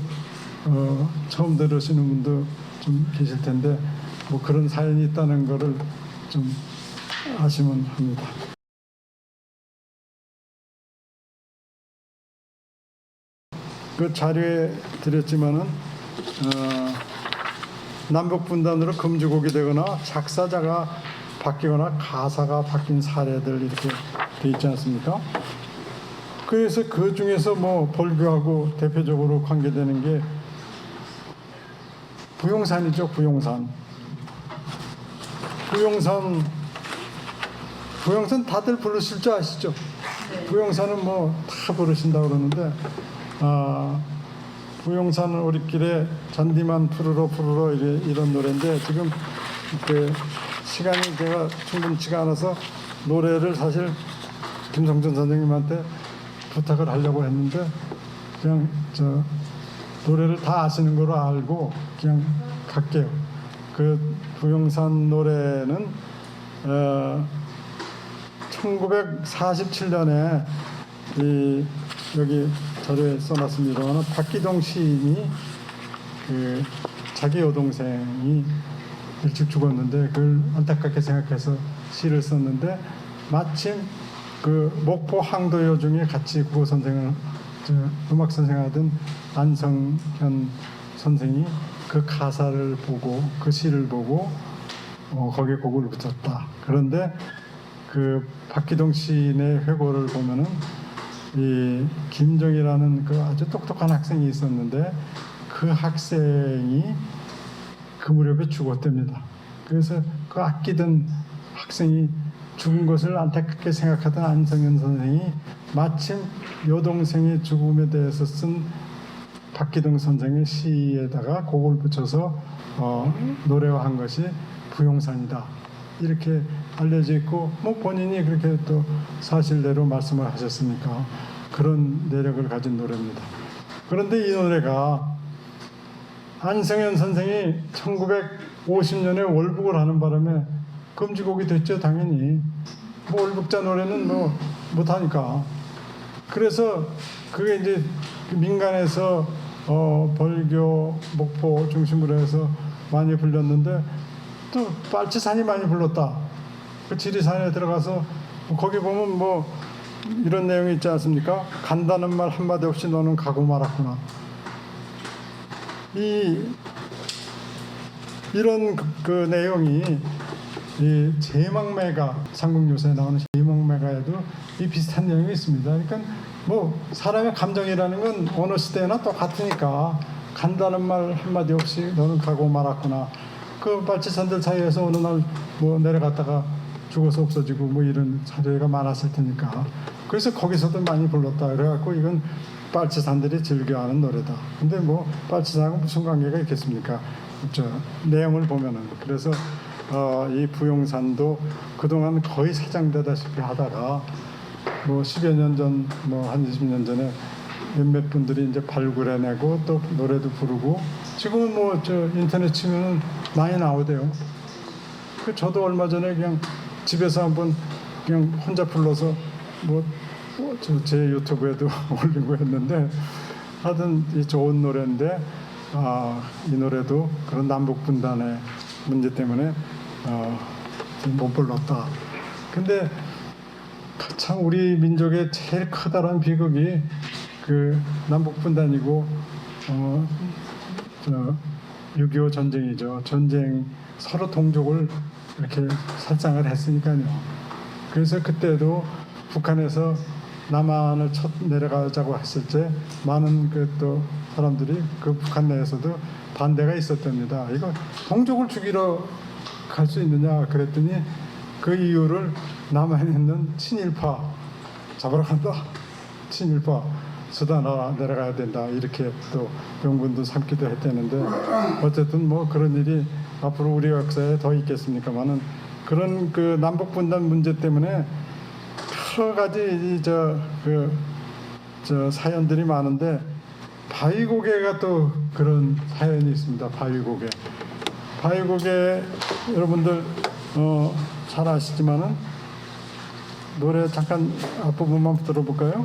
처음 들으시는 분도 좀 계실 텐데, 뭐 그런 사연이 있다는 거를 좀 아시면 합니다. 그 자료에 드렸지만은 남북 분단으로 금주곡이 되거나 작사자가 바뀌거나 가사가 바뀐 사례들 이렇게 돼 있지 않습니까? 그래서 그 중에서 뭐 벌교하고 대표적으로 관계되는 게 부용산이죠. 부용산 다들 부르실 줄 아시죠? 부용산은 뭐 다 부르신다고 그러는데 부용산은 우리길에 잔디만 푸르러 푸르러 이런 노래인데 지금 그 시간이 제가 충분치가 않아서 노래를 사실 김성준 선생님한테 부탁을 하려고 했는데 그냥 저 노래를 다 아시는 거로 알고 그냥 갈게요. 그 부용산 노래는 1947년에 여기 자료에 써놨습니다만 박기동 시인이 그 자기 여동생이 일찍 죽었는데 그걸 안타깝게 생각해서 시를 썼는데 마침 그 목포 항도여 중에 같이 국어 선생을 음악 선생하던 안성현 선생이 그 가사를 보고 그 시를 보고 거기에 곡을 붙였다. 그런데 그 박기동 시인의 회고를 보면은 이 김정이라는 그 아주 똑똑한 학생이 있었는데 그 학생이 그 무렵에 죽었답니다. 그래서 그 아끼던 학생이 죽은 것을 안타깝게 생각하던 안성현 선생이 마침 여동생의 죽음에 대해서 쓴 박기동 선생의 시에다가 곡을 붙여서 노래화한 것이 부용산이다. 이렇게 알려져 있고 뭐 본인이 그렇게 또 사실대로 말씀을 하셨으니까 그런 내력을 가진 노래입니다. 그런데 이 노래가 안성현 선생이 1950년에 월북을 하는 바람에 금지곡이 됐죠. 당연히 뭐 월북자 노래는 뭐 못하니까. 그래서 그게 이제 민간에서 벌교, 목포 중심으로 해서 많이 불렸는데 또 빨치산이 많이 불렀다. 그 지리산에 들어가서 거기 보면 뭐 이런 내용이 있지 않습니까? 간다는 말 한마디 없이 너는 가고 말았구나. 이런 그 내용이 이 제망매가 삼국유사에 나오는 제망매가에도 이 비슷한 내용이 있습니다. 그러니까 뭐 사람의 감정이라는 건 어느 시대나 똑같으니까 간다는 말 한마디 없이 너는 가고 말았구나. 그 빨치산들 사이에서 어느 날 뭐 내려갔다가 죽어서 없어지고 뭐 이런 사례가 많았을 테니까 그래서 거기서도 많이 불렀다. 그래갖고 이건 빨치산들이 즐겨하는 노래다. 근데 뭐 빨치산하고 무슨 관계가 있겠습니까? 저 내용을 보면은. 그래서 이 부용산도 그동안 거의 사장되다시피 하다가 뭐 10여 년 전, 뭐 한 20년 전에 몇몇 분들이 이제 발굴해내고 또 노래도 부르고 지금은 뭐 저 인터넷 치면은 많이 나오대요. 그 저도 얼마 전에 그냥 집에서 한번 그냥 혼자 불러서 뭐 제 유튜브에도 올리고 했는데 하여튼 이 좋은 노래인데 이 노래도 그런 남북 분단의 문제 때문에 못 불렀다. 근데 참 우리 민족의 제일 커다란 비극이 그 남북 분단이고 6.25 전쟁이죠. 전쟁 서로 동족을 이렇게 살상을 했으니까요. 그래서 그때도 북한에서 남한을 첫 내려가자고 했을 때 많은 그 또 사람들이 그 북한 내에서도 반대가 있었답니다. 이거 동족을 죽이러 갈 수 있느냐 그랬더니 그 이유를 남한에 있는 친일파 잡으러 간다. 친일파 수단하러 내려가야 된다. 이렇게 또 명분도 삼기도 했다는데 어쨌든 뭐 그런 일이 앞으로 우리 역사에 더 있겠습니까만은 그런 그 남북 분단 문제 때문에 여러 가지 저 사연들이 많은데 바위고개가 또 그런 사연이 있습니다. 바위고개 여러분들 잘 아시지만은 노래 잠깐 앞부분만 들어볼까요?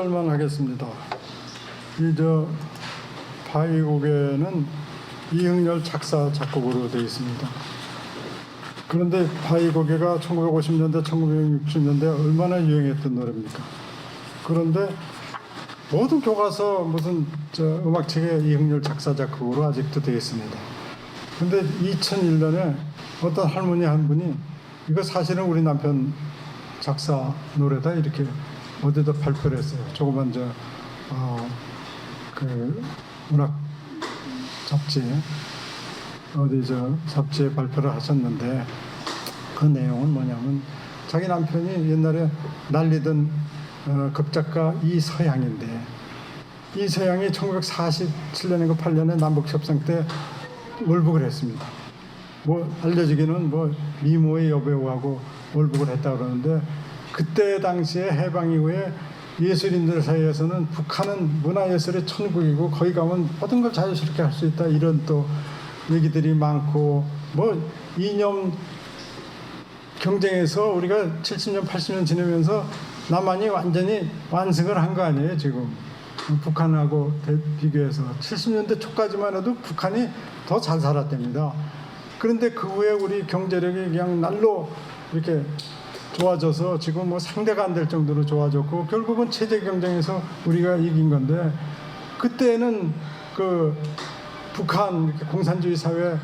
절만 하겠습니다. 이 바위고개는 이흥렬 작사 작곡으로 되어 있습니다. 그런데 바위고개가 1950년대, 1960년대 얼마나 유행했던 노래입니까? 그런데 모든 교과서 무슨 음악책에 이흥렬 작사 작곡으로 아직도 되어 있습니다. 근데 2001년에 어떤 할머니 한 분이 이거 사실은 우리 남편 작사 노래다 이렇게 어디다 발표를 했어요. 조그만 그 문학 잡지 어디 잡지에 발표를 하셨는데 그 내용은 뭐냐면 자기 남편이 옛날에 날리던 극작가 이서양인데 이서양이 1947년인가 8년에 남북협상 때 월북을 했습니다. 뭐 알려지기는 뭐 미모의 여배우하고 월북을 했다 그러는데 그때 당시에 해방 이후에 예술인들 사이에서는 북한은 문화예술의 천국이고 거기 가면 모든 걸 자유스럽게 할 수 있다 이런 또 얘기들이 많고 뭐 이념 경쟁에서 우리가 70년 80년 지내면서 남한이 완전히 완승을 한 거 아니에요 지금 북한하고 비교해서 70년대 초까지만 해도 북한이 더 잘 살았답니다. 그런데 그 후에 우리 경제력이 그냥 날로 이렇게 좋아져서 지금 뭐 상대가 안 될 정도로 좋아졌고 결국은 체제 경쟁에서 우리가 이긴 건데 그때는 그 북한 공산주의 사회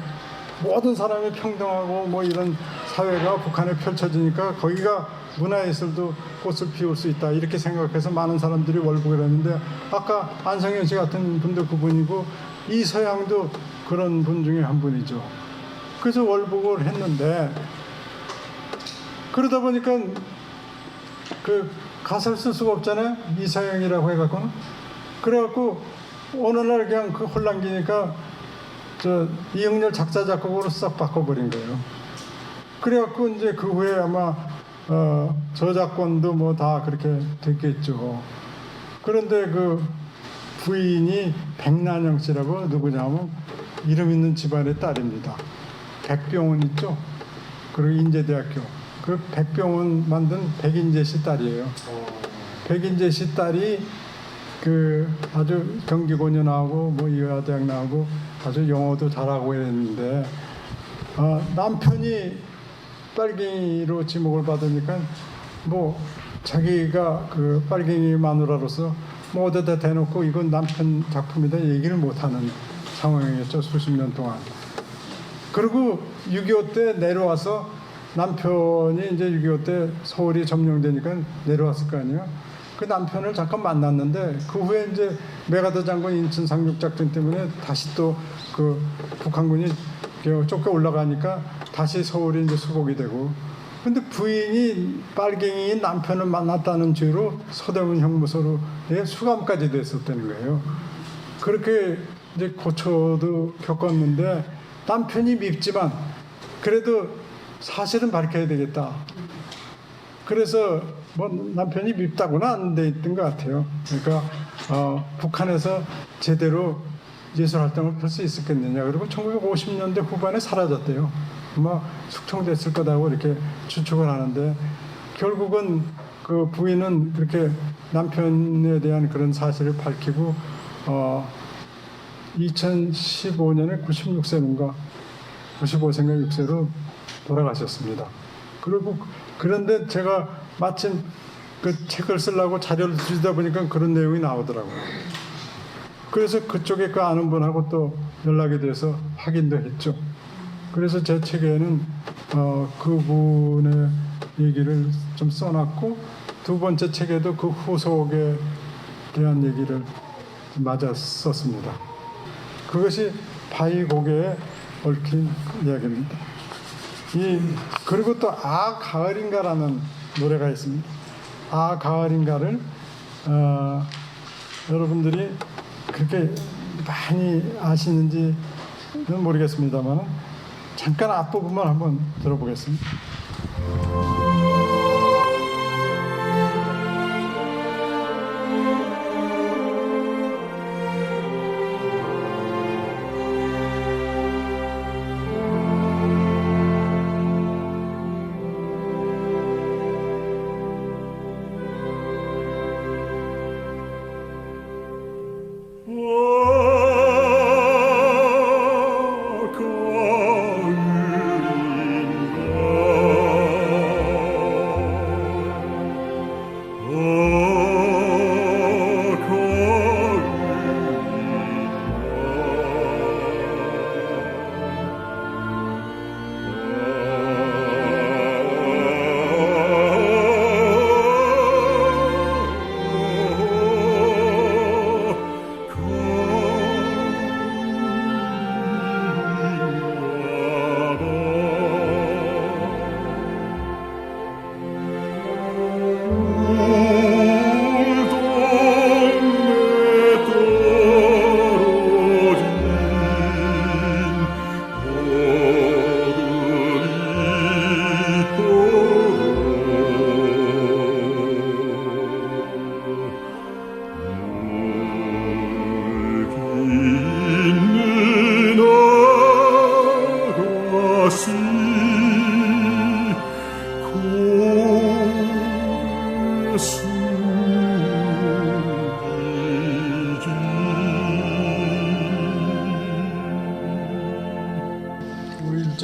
모든 사람이 평등하고 뭐 이런 사회가 북한에 펼쳐지니까 거기가 문화예술도 꽃을 피울 수 있다 이렇게 생각해서 많은 사람들이 월북을 했는데 아까 안성현 씨 같은 분도 그분이고 이서양도 그런 분 중에 한 분이죠. 그래서 월북을 했는데 그러다 보니까 그 가사를 쓸 수가 없잖아요. 이서양이라고 해갖고는. 그래갖고 어느 날 그냥 그 혼란기니까 이흥렬 작사 작곡으로 싹 바꿔버린 거예요. 그래갖고 이제 그 후에 아마 저작권도 뭐 다 그렇게 됐겠죠. 그런데 그 부인이 백난영 씨라고 누구냐면 이름 있는 집안의 딸입니다. 백병원 있죠. 그리고 인제대학교. 그 백병원 만든 백인재 씨 딸이에요. 백인재 씨 딸이 그 아주 경기고녀 나오고 뭐 이화대학 나오고 아주 영어도 잘하고 이랬는데 남편이 빨갱이로 지목을 받으니까 뭐 자기가 그 빨갱이 마누라로서 뭐 어디다 대놓고 이건 남편 작품이다 얘기를 못하는 상황이었죠. 수십 년 동안. 그리고 6.25 때 내려와서 남편이 이제 6.25 때 서울이 점령되니까 내려왔을 거 아니에요. 그 남편을 잠깐 만났는데 그 후에 이제 메가더 장군 인천 상륙작전 때문에 다시 또 그 북한군이 쫓겨 올라가니까 다시 서울이 이제 수복이 되고 근데 부인이 빨갱이인 남편을 만났다는 죄로 서대문 형무소로 수감까지 됐었다는 거예요. 그렇게 이제 고초도 겪었는데 남편이 밉지만 그래도 사실은 밝혀야 되겠다. 그래서 뭐 남편이 밉다고는 안 돼 있던 것 같아요. 그러니까 북한에서 제대로 예술 활동을 할 수 있었겠느냐. 그리고 1950년대 후반에 사라졌대요. 아마 숙청됐을 거다고 이렇게 추측을 하는데 결국은 그 부인은 그렇게 남편에 대한 그런 사실을 밝히고 2015년에 96세인가 95세인가 6세로 돌아가셨습니다. 그리고 그런데 제가 마침 그 책을 쓰려고 자료를 주다 보니까 그런 내용이 나오더라고요. 그래서 그쪽에 그 아는 분하고 또 연락이 돼서 확인도 했죠. 그래서 제 책에는 그분의 얘기를 좀 써놨고 두 번째 책에도 그 후속에 대한 얘기를 맞아 썼습니다. 그것이 바위고개에 얽힌 이야기입니다. 그리고 또 아 가을인가라는 노래가 있습니다. 아 가을인가를 여러분들이 그렇게 많이 아시는지는 모르겠습니다만 잠깐 앞부분만 한번 들어보겠습니다.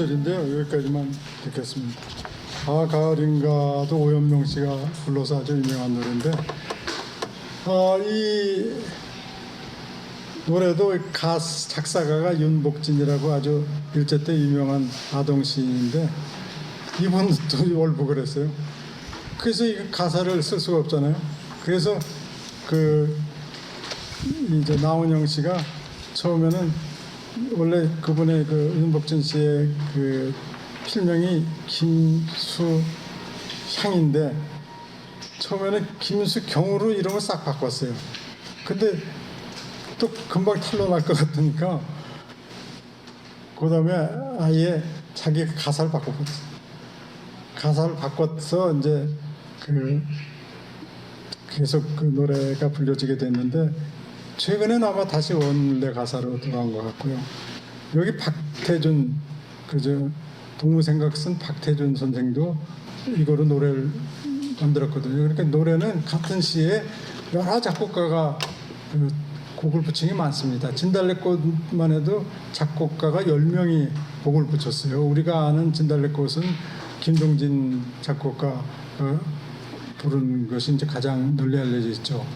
4절인데요. 여기까지만 듣겠습니다. 아 가을인가도 오연명 씨가 불러서 아주 유명한 노래인데 이 노래도 작사가가 윤복진이라고 아주 일제 때 유명한 아동 시인인데 이분도 월북을 했어요. 그래서 이 가사를 쓸 수가 없잖아요. 그래서 이제 나훈영 씨가 처음에는 원래 그분의 윤복진 씨의 필명이 김수향인데 처음에는 김수경으로 이름을 싹 바꿨어요. 근데 또 금방 탈로 날 것 같으니까 그 다음에 아예 자기 가사를 바꿔버렸어요. 가사를 바꿔서 이제 계속 그 노래가 불려지게 됐는데 최근에는 아마 다시 원래 가사로 돌아온 것 같고요. 여기 박태준 동무생각 쓴 박태준 선생도 이거로 노래를 만들었거든요. 그러니까 노래는 같은 시에 여러 작곡가가 곡을 붙인 게 많습니다. 진달래꽃만 해도 작곡가가 10명이 곡을 붙였어요. 우리가 아는 진달래꽃은 김동진 작곡가 부른 것이 이제 가장 널리 알려져 있죠.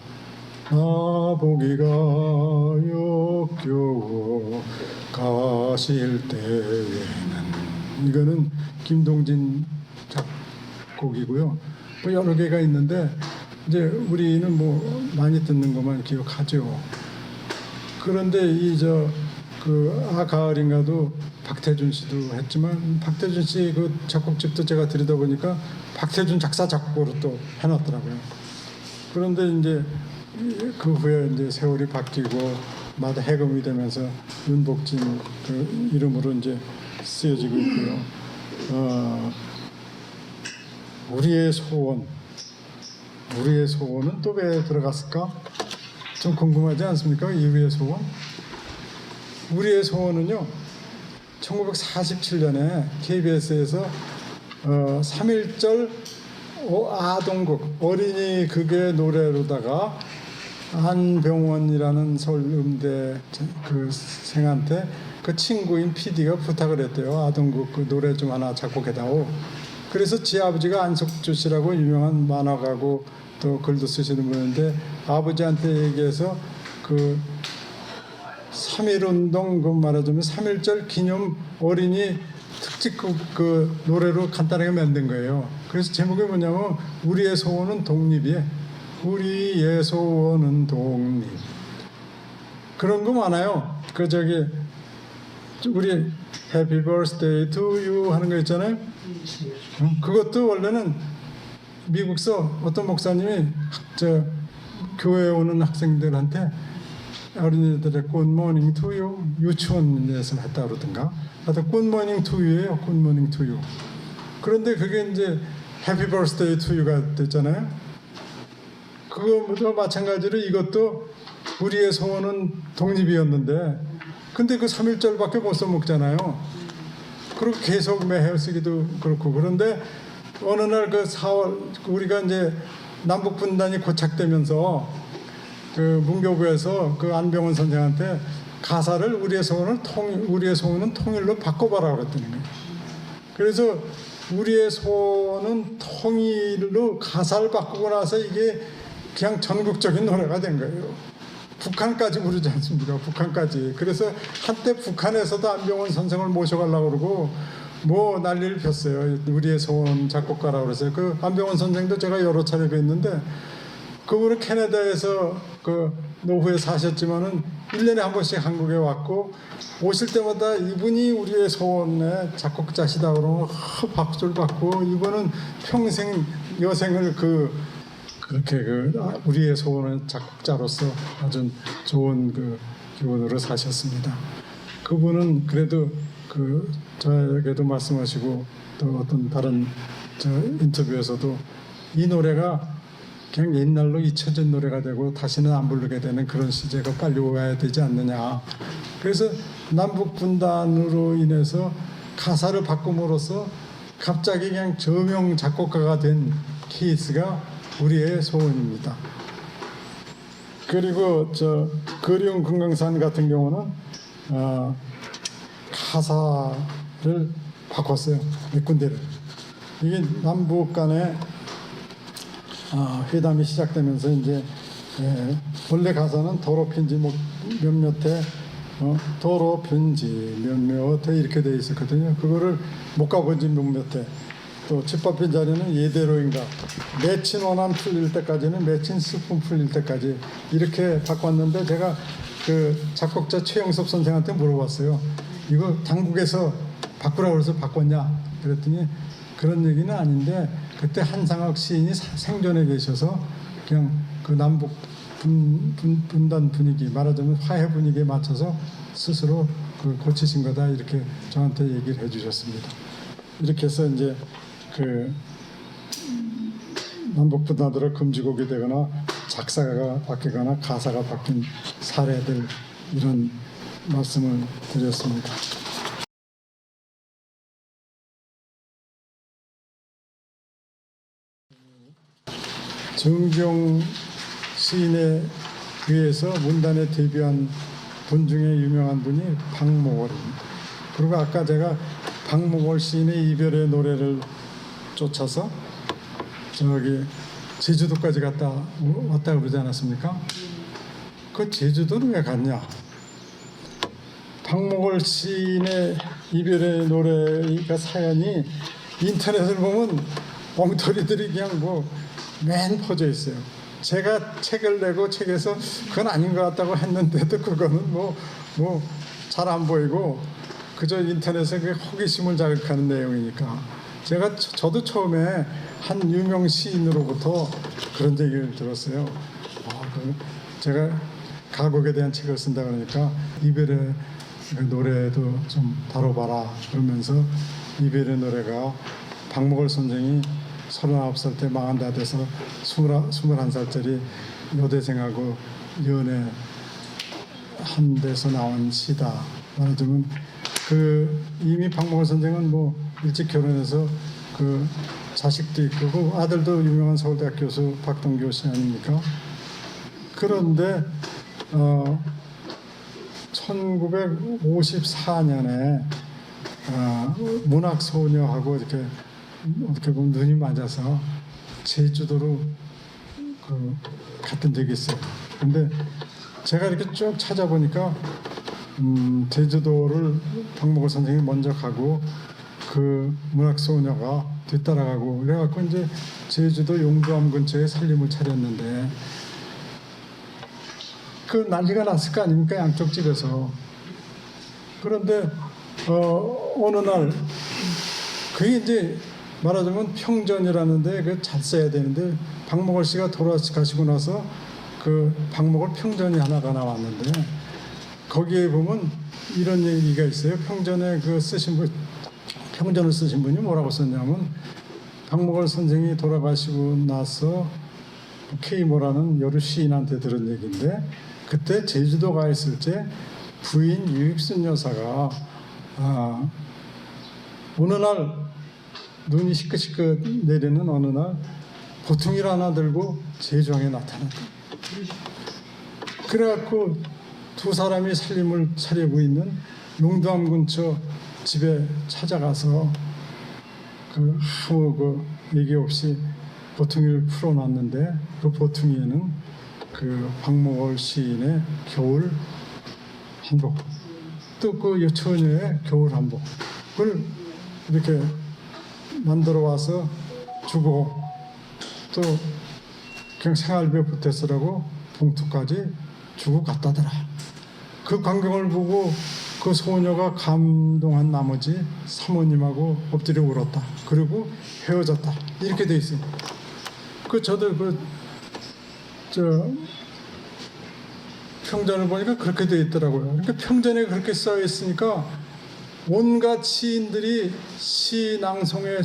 보기가 역겨워 가실 때에는 이거는 김동진 작곡이고요. 뭐 여러 개가 있는데 이제 우리는 뭐 많이 듣는 것만 기억하죠. 그런데 가을인가도 박태준 씨도 했지만 박태준 씨 작곡집도 제가 들여다보니까 박태준 작사 작곡으로 또 해놨더라고요. 그런데 이제 그 후에 이제 세월이 바뀌고 마다 해금이 되면서 윤복진 이름으로 이제 쓰여지고 있고요. 우리의 소원은 또 왜 들어갔을까? 좀 궁금하지 않습니까? 이 우리의 소원? 우리의 소원은요, 1947년에 KBS에서 3.1절 아동극 어린이 극의 노래로다가 한병원이라는 서울음대 생한테 그 친구인 PD가 부탁을 했대요. 아동극 노래 좀 하나 작곡해다오. 그래서 지 아버지가 안석주 씨라고 유명한 만화가고 또 글도 쓰시는 분인데 아버지한테 얘기해서 3.1운동 말하자면 3.1절 기념 어린이 특집극 노래로 간단하게 만든 거예요. 그래서 제목이 뭐냐면 우리의 소원은 독립이에요. 우리의 소원은 독립. 그런 거 많아요. 우리 Happy Birthday to You 하는 거 있잖아요. 그것도 원래는 미국서 어떤 목사님이 교회에 오는 학생들한테 어린이들의 Good Morning to You 유치원에서 했다 그러던가. 하여튼 Good Morning to You예요. Good Morning to You. 그런데 그게 이제 Happy Birthday to You가 됐잖아요. 그거도 마찬가지로 이것도 우리의 소원은 독립이었는데 근데 3.1절밖에 못 써먹잖아요. 그리고 계속 매해 쓰기도 그렇고. 그런데 어느 날 4월 우리가 이제 남북 분단이 고착되면서 문교부에서 안병원 선생한테 가사를 우리의 소원은 통일로 바꿔봐라 그랬더니 그래서 우리의 소원은 통일로 가사를 바꾸고 나서 이게 그냥 전국적인 노래가 된 거예요. 북한까지 부르지 않습니까? 북한까지. 그래서 한때 북한에서도 안병원 선생을 모셔가려고 그러고 뭐 난리를 폈어요. 우리의 소원 작곡가라고 그래서 안병원 선생도 제가 여러 차례 뵀는데 그분은 캐나다에서 노후에 사셨지만은 1년에 한 번씩 한국에 왔고 오실 때마다 이분이 우리의 소원의 작곡자시다 그러면 박수를 받고 이분은 평생 여생을 그렇게 우리의 소원의 작곡자로서 아주 좋은 기분으로 사셨습니다. 그분은 그래도 저에게도 말씀하시고 또 어떤 다른 인터뷰에서도 이 노래가 그냥 옛날로 잊혀진 노래가 되고 다시는 안 부르게 되는 그런 시제가 빨리 와야 되지 않느냐. 그래서 남북 분단으로 인해서 가사를 바꿈으로써 갑자기 그냥 저명 작곡가가 된 케이스가 우리의 소원입니다. 그리고 그리운 금강산 같은 경우는 가사를 바꿨어요. 몇 군데를. 이게 남북 간에 회담이 시작되면서 이제 원래 가사는 더럽힌지 뭐 몇몇해 더럽힌지 몇몇해 이렇게 돼 있었거든요. 그거를 못 가본지 몇몇해 또 짓밟힌 자리는 예대로인가 맺힌 원한 풀릴 때까지는 맺힌 스푼 풀릴 때까지 이렇게 바꿨는데 제가 그 작곡자 최영섭 선생한테 물어봤어요. 이거 당국에서 바꾸라고 해서 바꿨냐 그랬더니 그런 얘기는 아닌데 그때 한상학 시인이 생존해 계셔서 그냥 그 남북 분단 분위기 말하자면 화해 분위기에 맞춰서 스스로 그 고치신 거다 이렇게 저한테 얘기를 해주셨습니다. 이렇게 해서 이제 그 남북 분단으로 금지곡이 되거나 작사가 바뀌거나 가사가 바뀐 사례들 이런 말씀을 드렸습니다. 정경 시인에 의해서 문단에 데뷔한 분 중에 유명한 분이 박목월입니다. 그리고 아까 제가 박목월 시인의 이별의 노래를 쫓아서 저기 제주도까지 왔다 그러지 않았습니까? 그 제주도는 왜 갔냐? 박목월 시인의 이별의 노래가 사연이 인터넷을 보면 엉터리들이 그냥 맨 퍼져 있어요. 제가 책을 내고 책에서 그건 아닌 것 같다고 했는데도 그거는 잘 안 보이고 그저 인터넷에 호기심을 자극하는 내용이니까 저도 처음에 한 유명 시인으로부터 그런 얘기를 들었어요. 제가 가곡에 대한 책을 쓴다 그러니까 이별의 노래도 좀 다뤄봐라 그러면서 이별의 노래가 박목월 선생이 39살 때 망한 다 돼서 21살짜리 여대생하고 연애한 데서 나온 시다. 말하자면 이미 박목월 선생은 일찍 결혼해서 그 자식도 있고 그 아들도 유명한 서울대학 교수 박동교 씨 아닙니까? 그런데 1954년에 문학소녀하고 이렇게 어떻게 보면 눈이 맞아서 제주도로 갔던 적이 있어요. 근데 제가 이렇게 쭉 찾아보니까 제주도를 박목월 선생님이 먼저 가고 그 문학소녀가 뒤따라가고 그래갖고 이제 제주도 용두암 근처에 살림을 차렸는데 그 난리가 났을 거 아닙니까? 양쪽 집에서. 그런데 어느 날 그게 이제 말하자면 평전이라는데 그 잘 써야 되는데 박목월 씨가 돌아가시고 나서 그 박목월 평전이 하나가 나왔는데 거기에 보면 이런 얘기가 있어요. 평전을 쓰신 분이 뭐라고 썼냐면 박목월 선생이 돌아가시고 나서 K모라는 여류 시인한테 들은 얘기인데 그때 제주도 가 있을 때 부인 유익순 여사가 어느 날 눈이 시끗시끗 내리는 어느 날 보퉁이를 하나 들고 제주항에 나타났다. 그래갖고 두 사람이 살림을 차리고 있는 용두암 근처 집에 찾아가서 아무 얘기 없이 보퉁이를 풀어놨는데 그 보퉁이에는 그 박목월 시인의 겨울 한복 또 그 처녀의 겨울 한복을 이렇게 만들어 와서 주고 또 그냥 생활비에 보태 쓰라고 봉투까지 주고 갔다더라. 그 광경을 보고 그 소녀가 감동한 나머지 사모님하고 엎드려 울었다. 그리고 헤어졌다. 이렇게 돼 있어요. 저도 평전을 보니까 그렇게 돼 있더라고요. 그러니까 평전에 그렇게 써 있으니까 온갖 시인들이 시 낭송의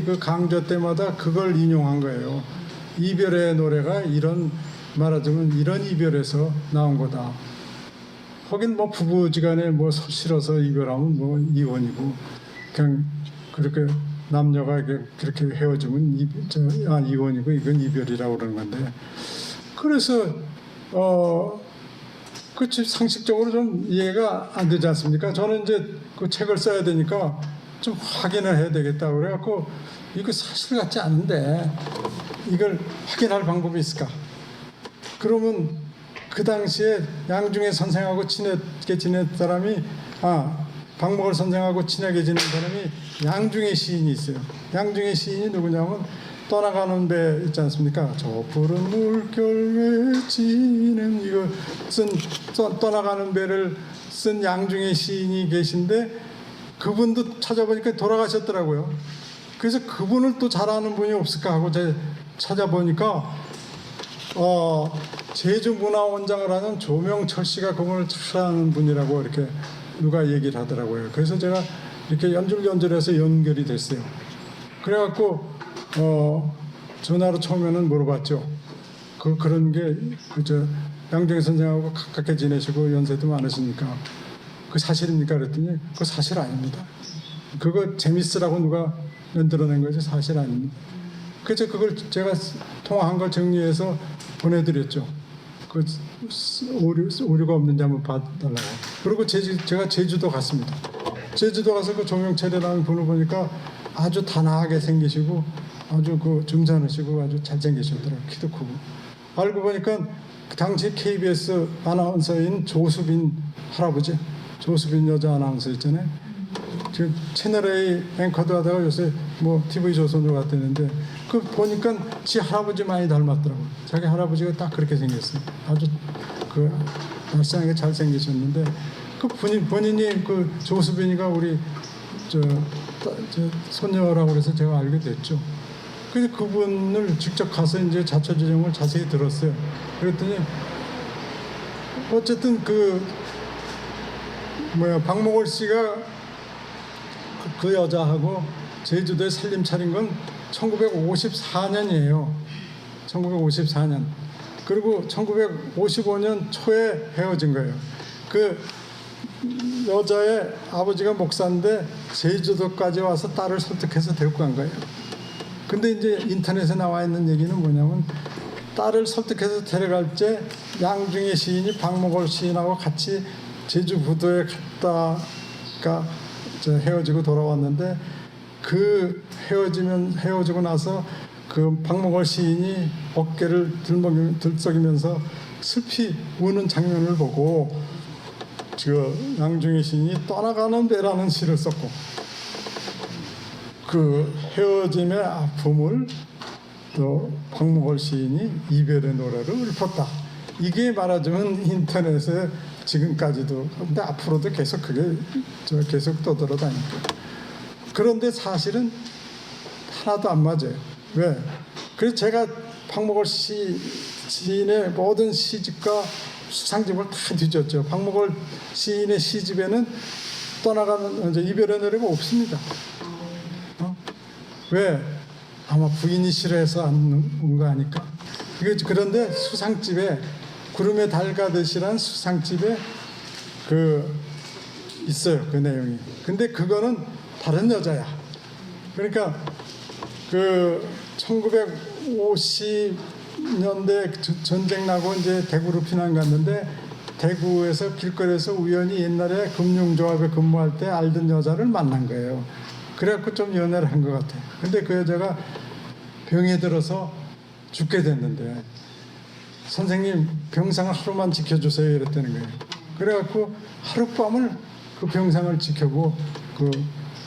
그 강조 때마다 그걸 인용한 거예요. 이별의 노래가 말하자면 이런 이별에서 나온 거다. 거긴 부부지간에 싫어서 이별하면 이혼이고 그냥 그렇게 남녀가 그렇게 헤어지면 이혼이고 이건 이별이라고 그러는 건데 그래서 그치 상식적으로 좀 이해가 안 되지 않습니까? 저는 이제 그 책을 써야 되니까 좀 확인을 해야 되겠다. 그래갖고 이거 사실 같지 않은데 이걸 확인할 방법이 있을까? 그러면 그 당시에 양중에 선생하고 친하게 지낸 사람이 박목월 선생하고 친하게 지낸 사람이 양중에 시인이 있어요. 양중에 시인이 누구냐면 떠나가는 배 있지 않습니까? 저 푸른 물결 외치는 이거 쓴 떠나가는 배를 쓴 양중에 시인이 계신데 그분도 찾아보니까 돌아가셨더라고요. 그래서 그분을 또 잘 아는 분이 없을까 하고 제가 찾아보니까 제주문화원장을 하는 조명철 씨가 그분을 잘 아는 분이라고 이렇게 누가 얘기를 하더라고요. 그래서 제가 이렇게 연줄연줄해서 연결이 됐어요. 그래갖고 전화로 처음에는 물어봤죠. 그런 게 그저 양중에 선생하고 가깝게 지내시고 연세도 많으시니까 그 사실입니까? 그랬더니 그거 사실 아닙니다. 그거 재밌으라고 누가 만들어낸 거지 사실 아닙니다. 그래서 그걸 제가 통화한 걸 정리해서 보내드렸죠. 그 오류가 없는지 한번 봐달라고. 그리고 제가 제주도 갔습니다. 제주도 가서 그 조명철이라는 분을 보니까 아주 단아하게 생기시고 아주 그 점잖으시고 아주 잘생기셨더라고요. 키도 크고. 알고 보니까 그 당시 KBS 아나운서인 조수빈 할아버지, 조수빈 여자 아나운서 있잖아요. 지금 채널A 앵커도 하다가 요새 뭐 TV조선으로 갔다는데 그 보니까 지 할아버지 많이 닮았더라고요. 자기 할아버지가 딱 그렇게 생겼어요. 아주 그 날씬하게 잘생기셨는데 그 본인이 그 조수빈이가 우리 저 손녀라고 그래서 제가 알게 됐죠. 그래서 그분을 직접 가서 이제 자초지종을 자세히 들었어요. 그랬더니 어쨌든 박목월 씨가 그 여자하고 제주도에 살림 차린 건 1954년이에요. 1954년. 그리고 1955년 초에 헤어진 거예요. 그 여자의 아버지가 목사인데 제주도까지 와서 딸을 설득해서 데리고 간 거예요. 근데 이제 인터넷에 나와 있는 얘기는 뭐냐면 딸을 설득해서 데려갈 때 양중에 시인이 박목월 시인하고 같이 제주 부도에 갔다가 헤어지고 돌아왔는데 그 헤어지고 나서 그 박목월 시인이 어깨를 들썩이면서 슬피 우는 장면을 보고 그 양중에 시인이 떠나가는 배라는 시를 썼고 그 헤어짐의 아픔을 또 박목월 시인이 이별의 노래로 읊었다. 이게 말하자면 인터넷에 지금까지도 근데 앞으로도 계속 그게 계속 떠돌아다니고 그런데 사실은 하나도 안 맞아요. 왜? 그래서 제가 박목월 시인의 모든 시집과 수상집을 다 뒤졌죠. 박목월 시인의 시집에는 떠나가는 이제 이별의 노래가 없습니다. 왜? 아마 부인이 싫어해서 안 온 거 아닐까? 그런데 수상집에 구름의 달 가듯이란 수상집에 있어요. 그 내용이. 근데 그거는 다른 여자야. 그러니까 1950년대 전쟁 나고 이제 대구로 피난 갔는데 대구에서 길거리에서 우연히 옛날에 금융조합에 근무할 때 알던 여자를 만난 거예요. 그래갖고 좀 연애를 한 것 같아요. 근데 그 여자가 병에 들어서 죽게 됐는데 선생님 병상을 하루만 지켜주세요 이랬다는 거예요. 그래갖고 하룻밤을 그 병상을 지켜고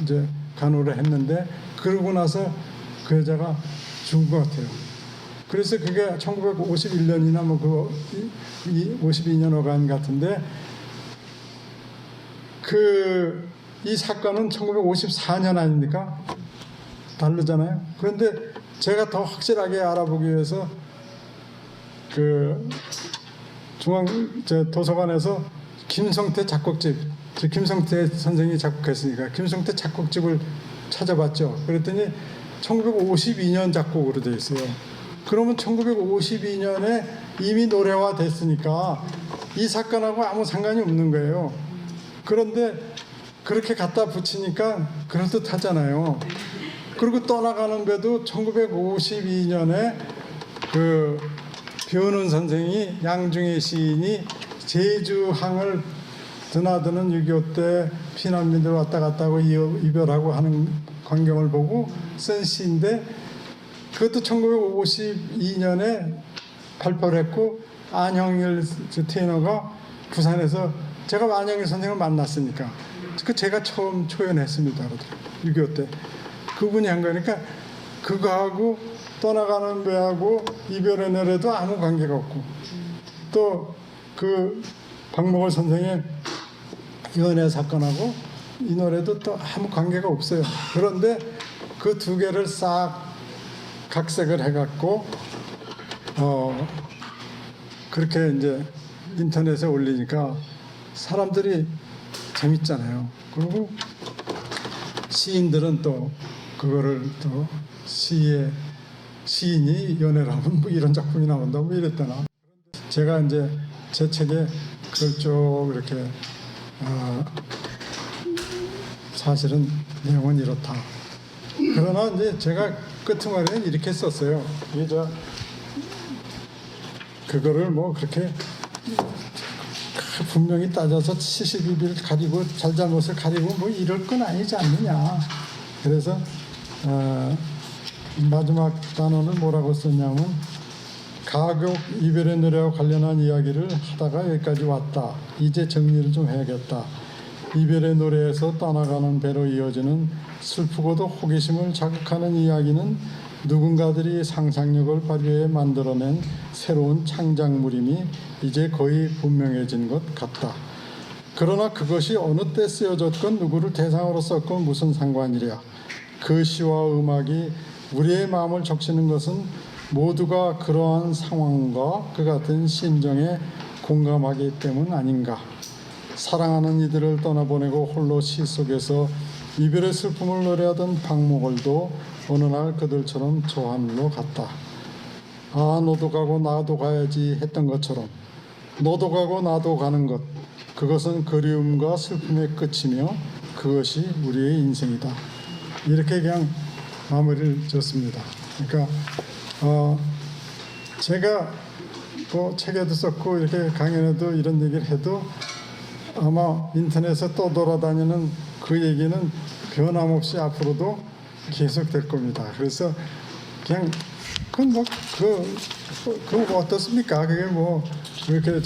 이제 간호를 했는데 그러고 나서 그 여자가 죽은 것 같아요. 그래서 그게 1951년이나 52년 어간 같은데 이 사건은 1954년 아닙니까? 다르잖아요. 그런데 제가 더 확실하게 알아보기 위해서 도서관에서 김성태 작곡집, 김성태 선생이 작곡했으니까 김성태 작곡집을 찾아봤죠. 그랬더니 1952년 작곡으로 되어 있어요. 그러면 1952년에 이미 노래화 됐으니까 이 사건하고 아무 상관이 없는 거예요. 그런데 그렇게 갖다 붙이니까 그럴듯하잖아요. 그리고 떠나가는 배도 1952년에 변운 선생이 양중에 시인이 제주항을 드나드는 6.25 때 피난민들 왔다 갔다 하고 이별하고 하는 광경을 보고 쓴 시인데, 그것도 1952년에 발표를 했고, 안형일 테너가 부산에서, 제가 안형일 선생님을 만났으니까 제가 처음 초연했습니다. 6.25 때 그분이 한 거니까, 그거하고 떠나가는 배하고 이별의 노래도 아무 관계가 없고, 또 그 박목월 선생의 연애 사건하고 이 노래도 또 아무 관계가 없어요. 그런데 그 두 개를 싹 각색을 해갖고 그렇게 이제 인터넷에 올리니까 사람들이 재밌잖아요. 그리고 시인들은 또 그거를 또 시인이 연애를 하면 뭐 이런 작품이 나온다 뭐 이랬다나. 제가 이제 제 책에 그걸 쭉 이렇게 사실은 내용은 이렇다. 그러나 이제 제가 끝머리는 이렇게 썼어요. 이게 그거를 뭐 그렇게 분명히 따져서 72비를 가리고 잘잘못을 가리고 뭐 이럴 건 아니지 않느냐. 그래서 마지막 단어는 뭐라고 썼냐면, 가곡 이별의 노래와 관련한 이야기를 하다가 여기까지 왔다. 이제 정리를 좀 해야겠다. 이별의 노래에서 떠나가는 배로 이어지는 슬프고도 호기심을 자극하는 이야기는 누군가들이 상상력을 발휘해 만들어낸 새로운 창작물임이 이제 거의 분명해진 것 같다. 그러나 그것이 어느 때 쓰여졌건 누구를 대상으로 썼건 무슨 상관이랴. 그 시와 음악이 우리의 마음을 적시는 것은 모두가 그러한 상황과 그 같은 심정에 공감하기 때문 아닌가. 사랑하는 이들을 떠나보내고 홀로 시 속에서 이별의 슬픔을 노래하던 박목월도 어느 날 그들처럼 저 하늘로 갔다. 아, 너도 가고 나도 가야지 했던 것처럼 너도 가고 나도 가는 것, 그것은 그리움과 슬픔의 끝이며 그것이 우리의 인생이다. 이렇게 그냥 마무리를 졌습니다. 그러니까 제가 뭐 책에도 썼고 이렇게 강연에도 이런 얘기를 해도 아마 인터넷에 또 돌아다니는 그 얘기는 변함없이 앞으로도 계속 될 겁니다. 그래서 그냥 그건 뭐 그거 어떻습니까? 그게 뭐 이렇게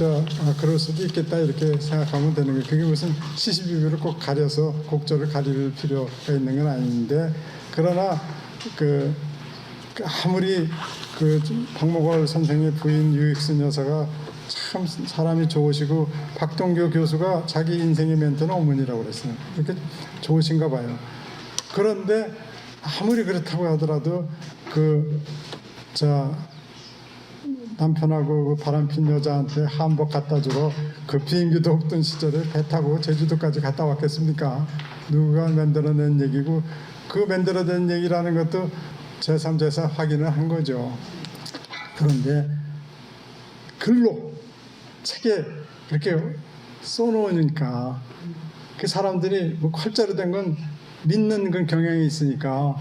그럴 수도 있겠다 이렇게 생각하면 되는 거예요. 그게 무슨 시시비비를 꼭 가려서 곡절을 가릴 필요가 있는 건 아닌데, 그러나 아무리 박목월 선생의 부인 유익순 여사가 참 사람이 좋으시고, 박동교 교수가 자기 인생의 멘토는 어머니라고 그랬어요. 그렇게 좋으신가 봐요. 그런데 아무리 그렇다고 하더라도 남편하고 그 바람핀 여자한테 한복 갖다 주러 그 비행기도 없던 시절에 배 타고 제주도까지 갔다 왔겠습니까? 누가 만들어낸 얘기고, 그 만들어낸 얘기라는 것도 제3, 제4 확인을 한 거죠. 그런데 글로 책에 그렇게 써놓으니까 그 사람들이 뭐 활자로 된 건 믿는 그 경향이 있으니까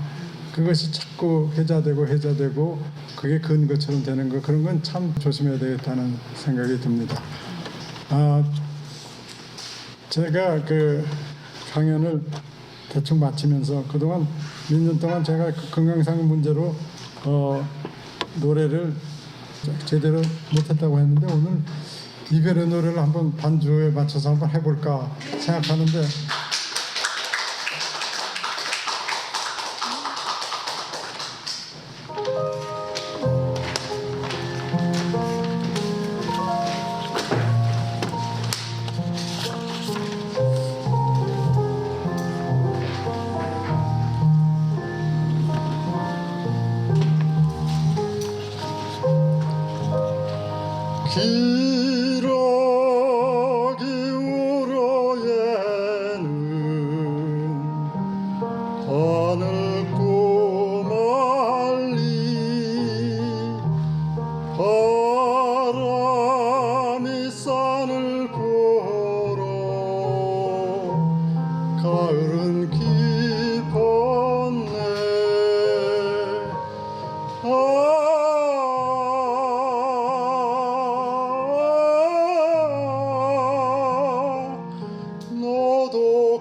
그것이 자꾸 회자되고 그게 근거처럼 되는 거, 그런 건 참 조심해야 되겠다는 생각이 듭니다. 제가 그 강연을 대충 마치면서 그동안 몇 년 동안 제가 건강상 문제로 노래를 제대로 못했다고 했는데, 오늘 이별의 노래를 한번 반주에 맞춰서 한번 해볼까 생각하는데, 기러기 우러에는 하늘 꼬말리 바람이 산을 걸어 가을은 깊었네.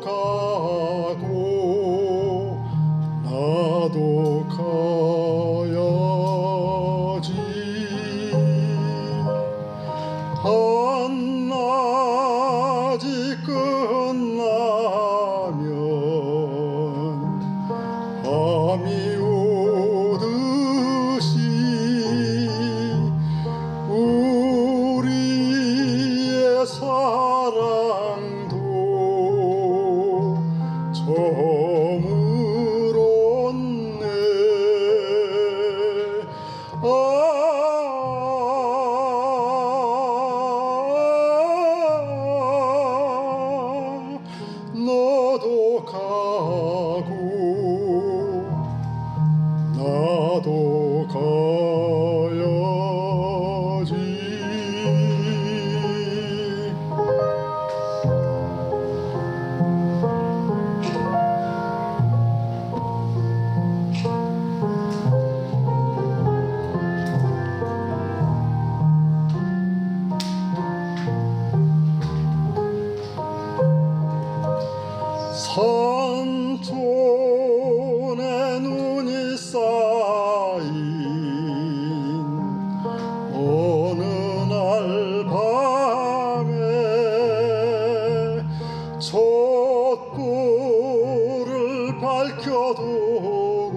가고 나도 가야지. 한낮이 끝나면 밤이 오듯이 우리의 사랑도 저물었네. 너도 가고 나도 가야지. 산촌에 눈이 쌓인 어느 날 밤에 촛불을 밝혀두고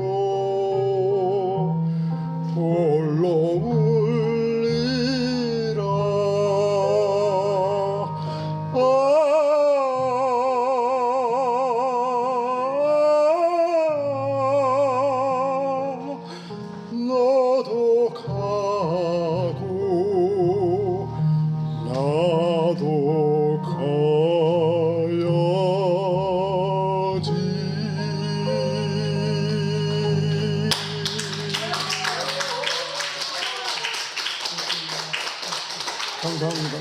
홀로 울리라. 너도 가고 나도 가야지. 감사합니다.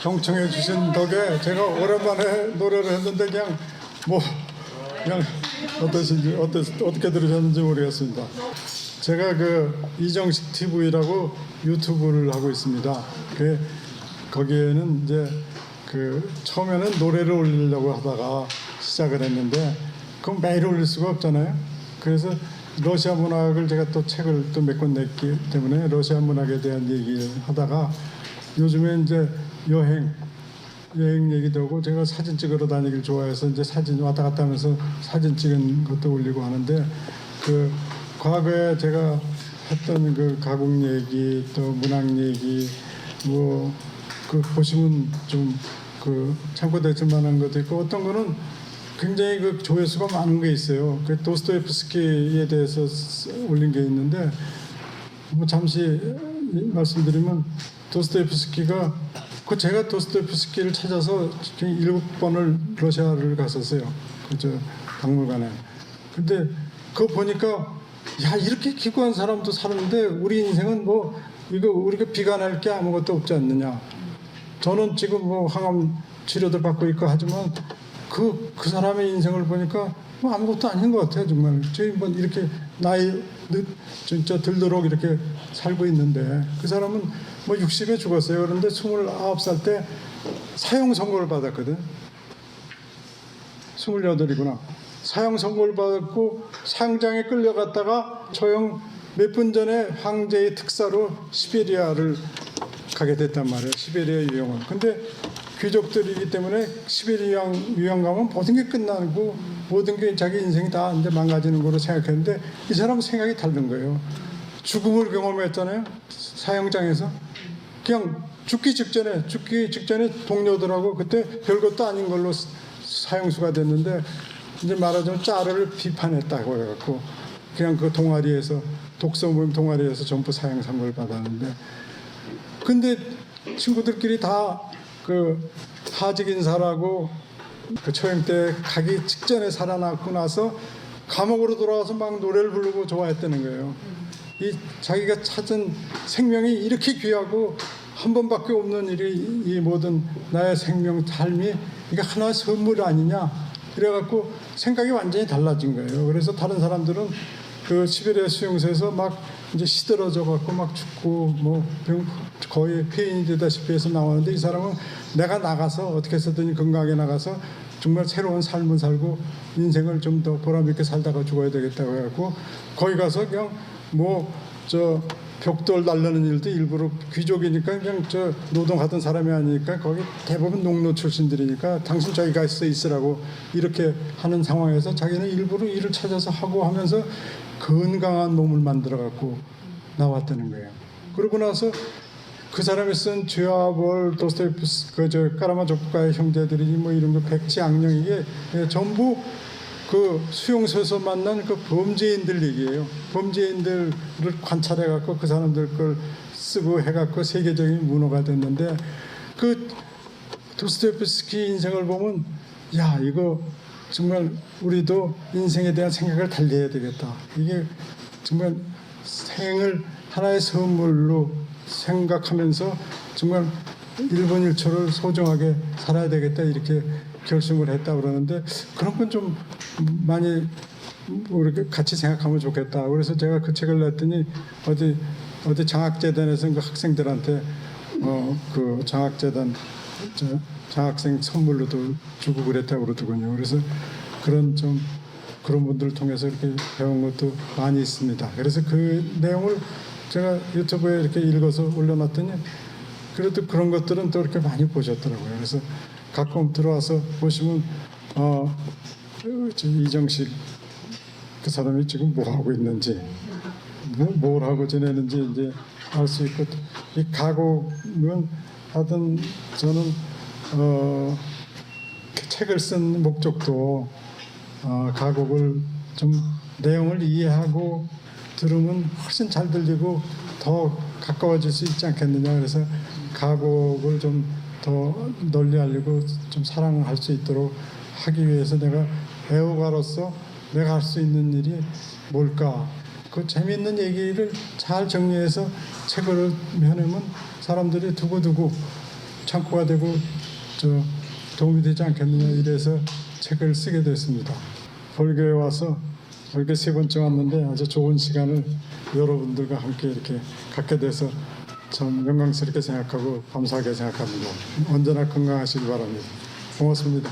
경청해 주신 덕에 제가 오랜만에 노래를 했는데 그냥 어떠신지 어떻게 들으셨는지 모르겠습니다. 제가 그 이정식 TV라고 유튜브를 하고 있습니다. 거기에는 이제 그 처음에는 노래를 올리려고 하다가 시작을 했는데 그건 매일 올릴 수가 없잖아요. 그래서 러시아 문학을 제가 또 책을 또 몇 권 냈기 때문에 러시아 문학에 대한 얘기를 하다가 요즘에 이제 여행 얘기도 하고 제가 사진 찍으러 다니길 좋아해서 이제 사진 왔다 갔다 하면서 사진 찍은 것도 올리고 하는데 그 과거에 제가 했던 그 가곡 얘기 또 문학 얘기 뭐 그 보시면 좀 그 참고되실 만한 것도 있고 어떤 거는 굉장히 그 조회수가 많은 게 있어요. 그 도스토옙스키에 대해서 올린 게 있는데 뭐 잠시 말씀드리면 도스토옙스키가 그 제가 도스토옙스키를 찾아서 7번을 러시아를 갔었어요. 그저 박물관에. 근데 그거 보니까 야 이렇게 기구한 사람도 사는데 우리 인생은 뭐 이거 우리가 비관할 게 아무것도 없지 않느냐. 저는 지금 뭐 항암 치료도 받고 있고 하지만 그 사람의 인생을 보니까 뭐 아무것도 아닌 것 같아요. 정말 저희 뭐 이렇게 나이 진짜 들도록 이렇게 살고 있는데 그 사람은 뭐 60에 죽었어요. 그런데 29살 때 사형 선고를 받았거든. 28이구나. 사형 선고를 받았고 사형장에 끌려갔다가 처형 몇 분 전에 황제의 특사로 시베리아를 가게 됐단 말이에요. 시베리아 유형을. 근데 귀족들이기 때문에 시베리아 유형 가면 모든 게 끝나고 모든 게 자기 인생이 다 이제 망가지는 거로 생각했는데 이 사람은 생각이 다른 거예요. 죽음을 경험했잖아요. 사형장에서. 그냥 죽기 직전에 동료들하고 그때 별것도 아닌 걸로 사형수가 됐는데 이제 말하자면 짜르를 비판했다고 해갖고 그냥 그 동아리에서 독서 모임 동아리에서 전부 사형 선고를 받았는데 근데 친구들끼리 다 그 하직 인사라고 그 처형 때 가기 직전에 살아났고 나서 감옥으로 돌아와서 막 노래를 부르고 좋아했다는 거예요. 이 자기가 찾은 생명이 이렇게 귀하고 한 번밖에 없는 일이 이 모든 나의 생명 삶이 이게 하나의 선물 아니냐 그래갖고 생각이 완전히 달라진 거예요. 그래서 다른 사람들은 그 시베리아 수용소에서 막 이제 시들어져 갖고 막 죽고 뭐 거의 폐인이 되다시피 해서 나오는데 이 사람은 내가 나가서 어떻게 해서든 건강하게 나가서 정말 새로운 삶을 살고 인생을 좀 더 보람있게 살다가 죽어야 되겠다고 해갖고 거기 가서 그냥 뭐 저 벽돌 날르는 일도 일부러 귀족이니까 그냥 저 노동하던 사람이 아니니까 거기 대부분 농노 출신들이니까 당신 저기 가서 있으라고 이렇게 하는 상황에서 자기는 일부러 일을 찾아서 하고 하면서 건강한 몸을 만들어 갖고 나왔다는 거예요. 그러고 나서 그 사람이 쓴 죄와 벌, 도스토옙스키 그저 까라마조프가의 형제들이 뭐 이런 거 백지 악령 이게 전부 그 수용소에서 만난 그 범죄인들 얘기예요. 범죄인들을 관찰해 갖고 그 사람들 걸 쓰고 해 갖고 세계적인 문호가 됐는데 그 도스토옙스키 인생을 보면 야 이거 정말 우리도 인생에 대한 생각을 달리 해야 되겠다. 이게 정말 생을 하나의 선물로 생각하면서 정말 1분 1초를 소중하게 살아야 되겠다 이렇게 결심을 했다 그러는데 그런 건 좀 많이 이렇게 같이 생각하면 좋겠다. 그래서 제가 그 책을 냈더니 어디 장학재단에서 그 학생들한테 그 장학재단 장학생 선물로도 주고 그랬다고 그러더군요. 그래서 그런 분들을 통해서 이렇게 배운 것도 많이 있습니다. 그래서 그 내용을 제가 유튜브에 이렇게 읽어서 올려놨더니 그래도 그런 것들은 또 이렇게 많이 보셨더라고요. 그래서 가끔 들어와서 보시면 이정식 그 사람이 지금 뭐 하고 있는지 뭘 하고 지내는지 이제 알 수 있고 이 가곡은 하여튼 저는 책을 쓴 목적도 가곡을 좀 내용을 이해하고 들으면 훨씬 잘 들리고 더 가까워질 수 있지 않겠느냐. 그래서 가곡을 좀 더 널리 알리고 좀 사랑할 수 있도록 하기 위해서 내가 애호가로서 내가 할 수 있는 일이 뭘까? 그 재미있는 얘기를 잘 정리해서 책으로 해내면 사람들이 두고두고 창고가 되고 도움이 되지 않겠느냐 이래서 책을 쓰게 됐습니다. 벌교에 와서 벌교 3번째 왔는데 아주 좋은 시간을 여러분들과 함께 이렇게 갖게 돼서 참 영광스럽게 생각하고 감사하게 생각합니다. 언제나 건강하시기 바랍니다. 고맙습니다.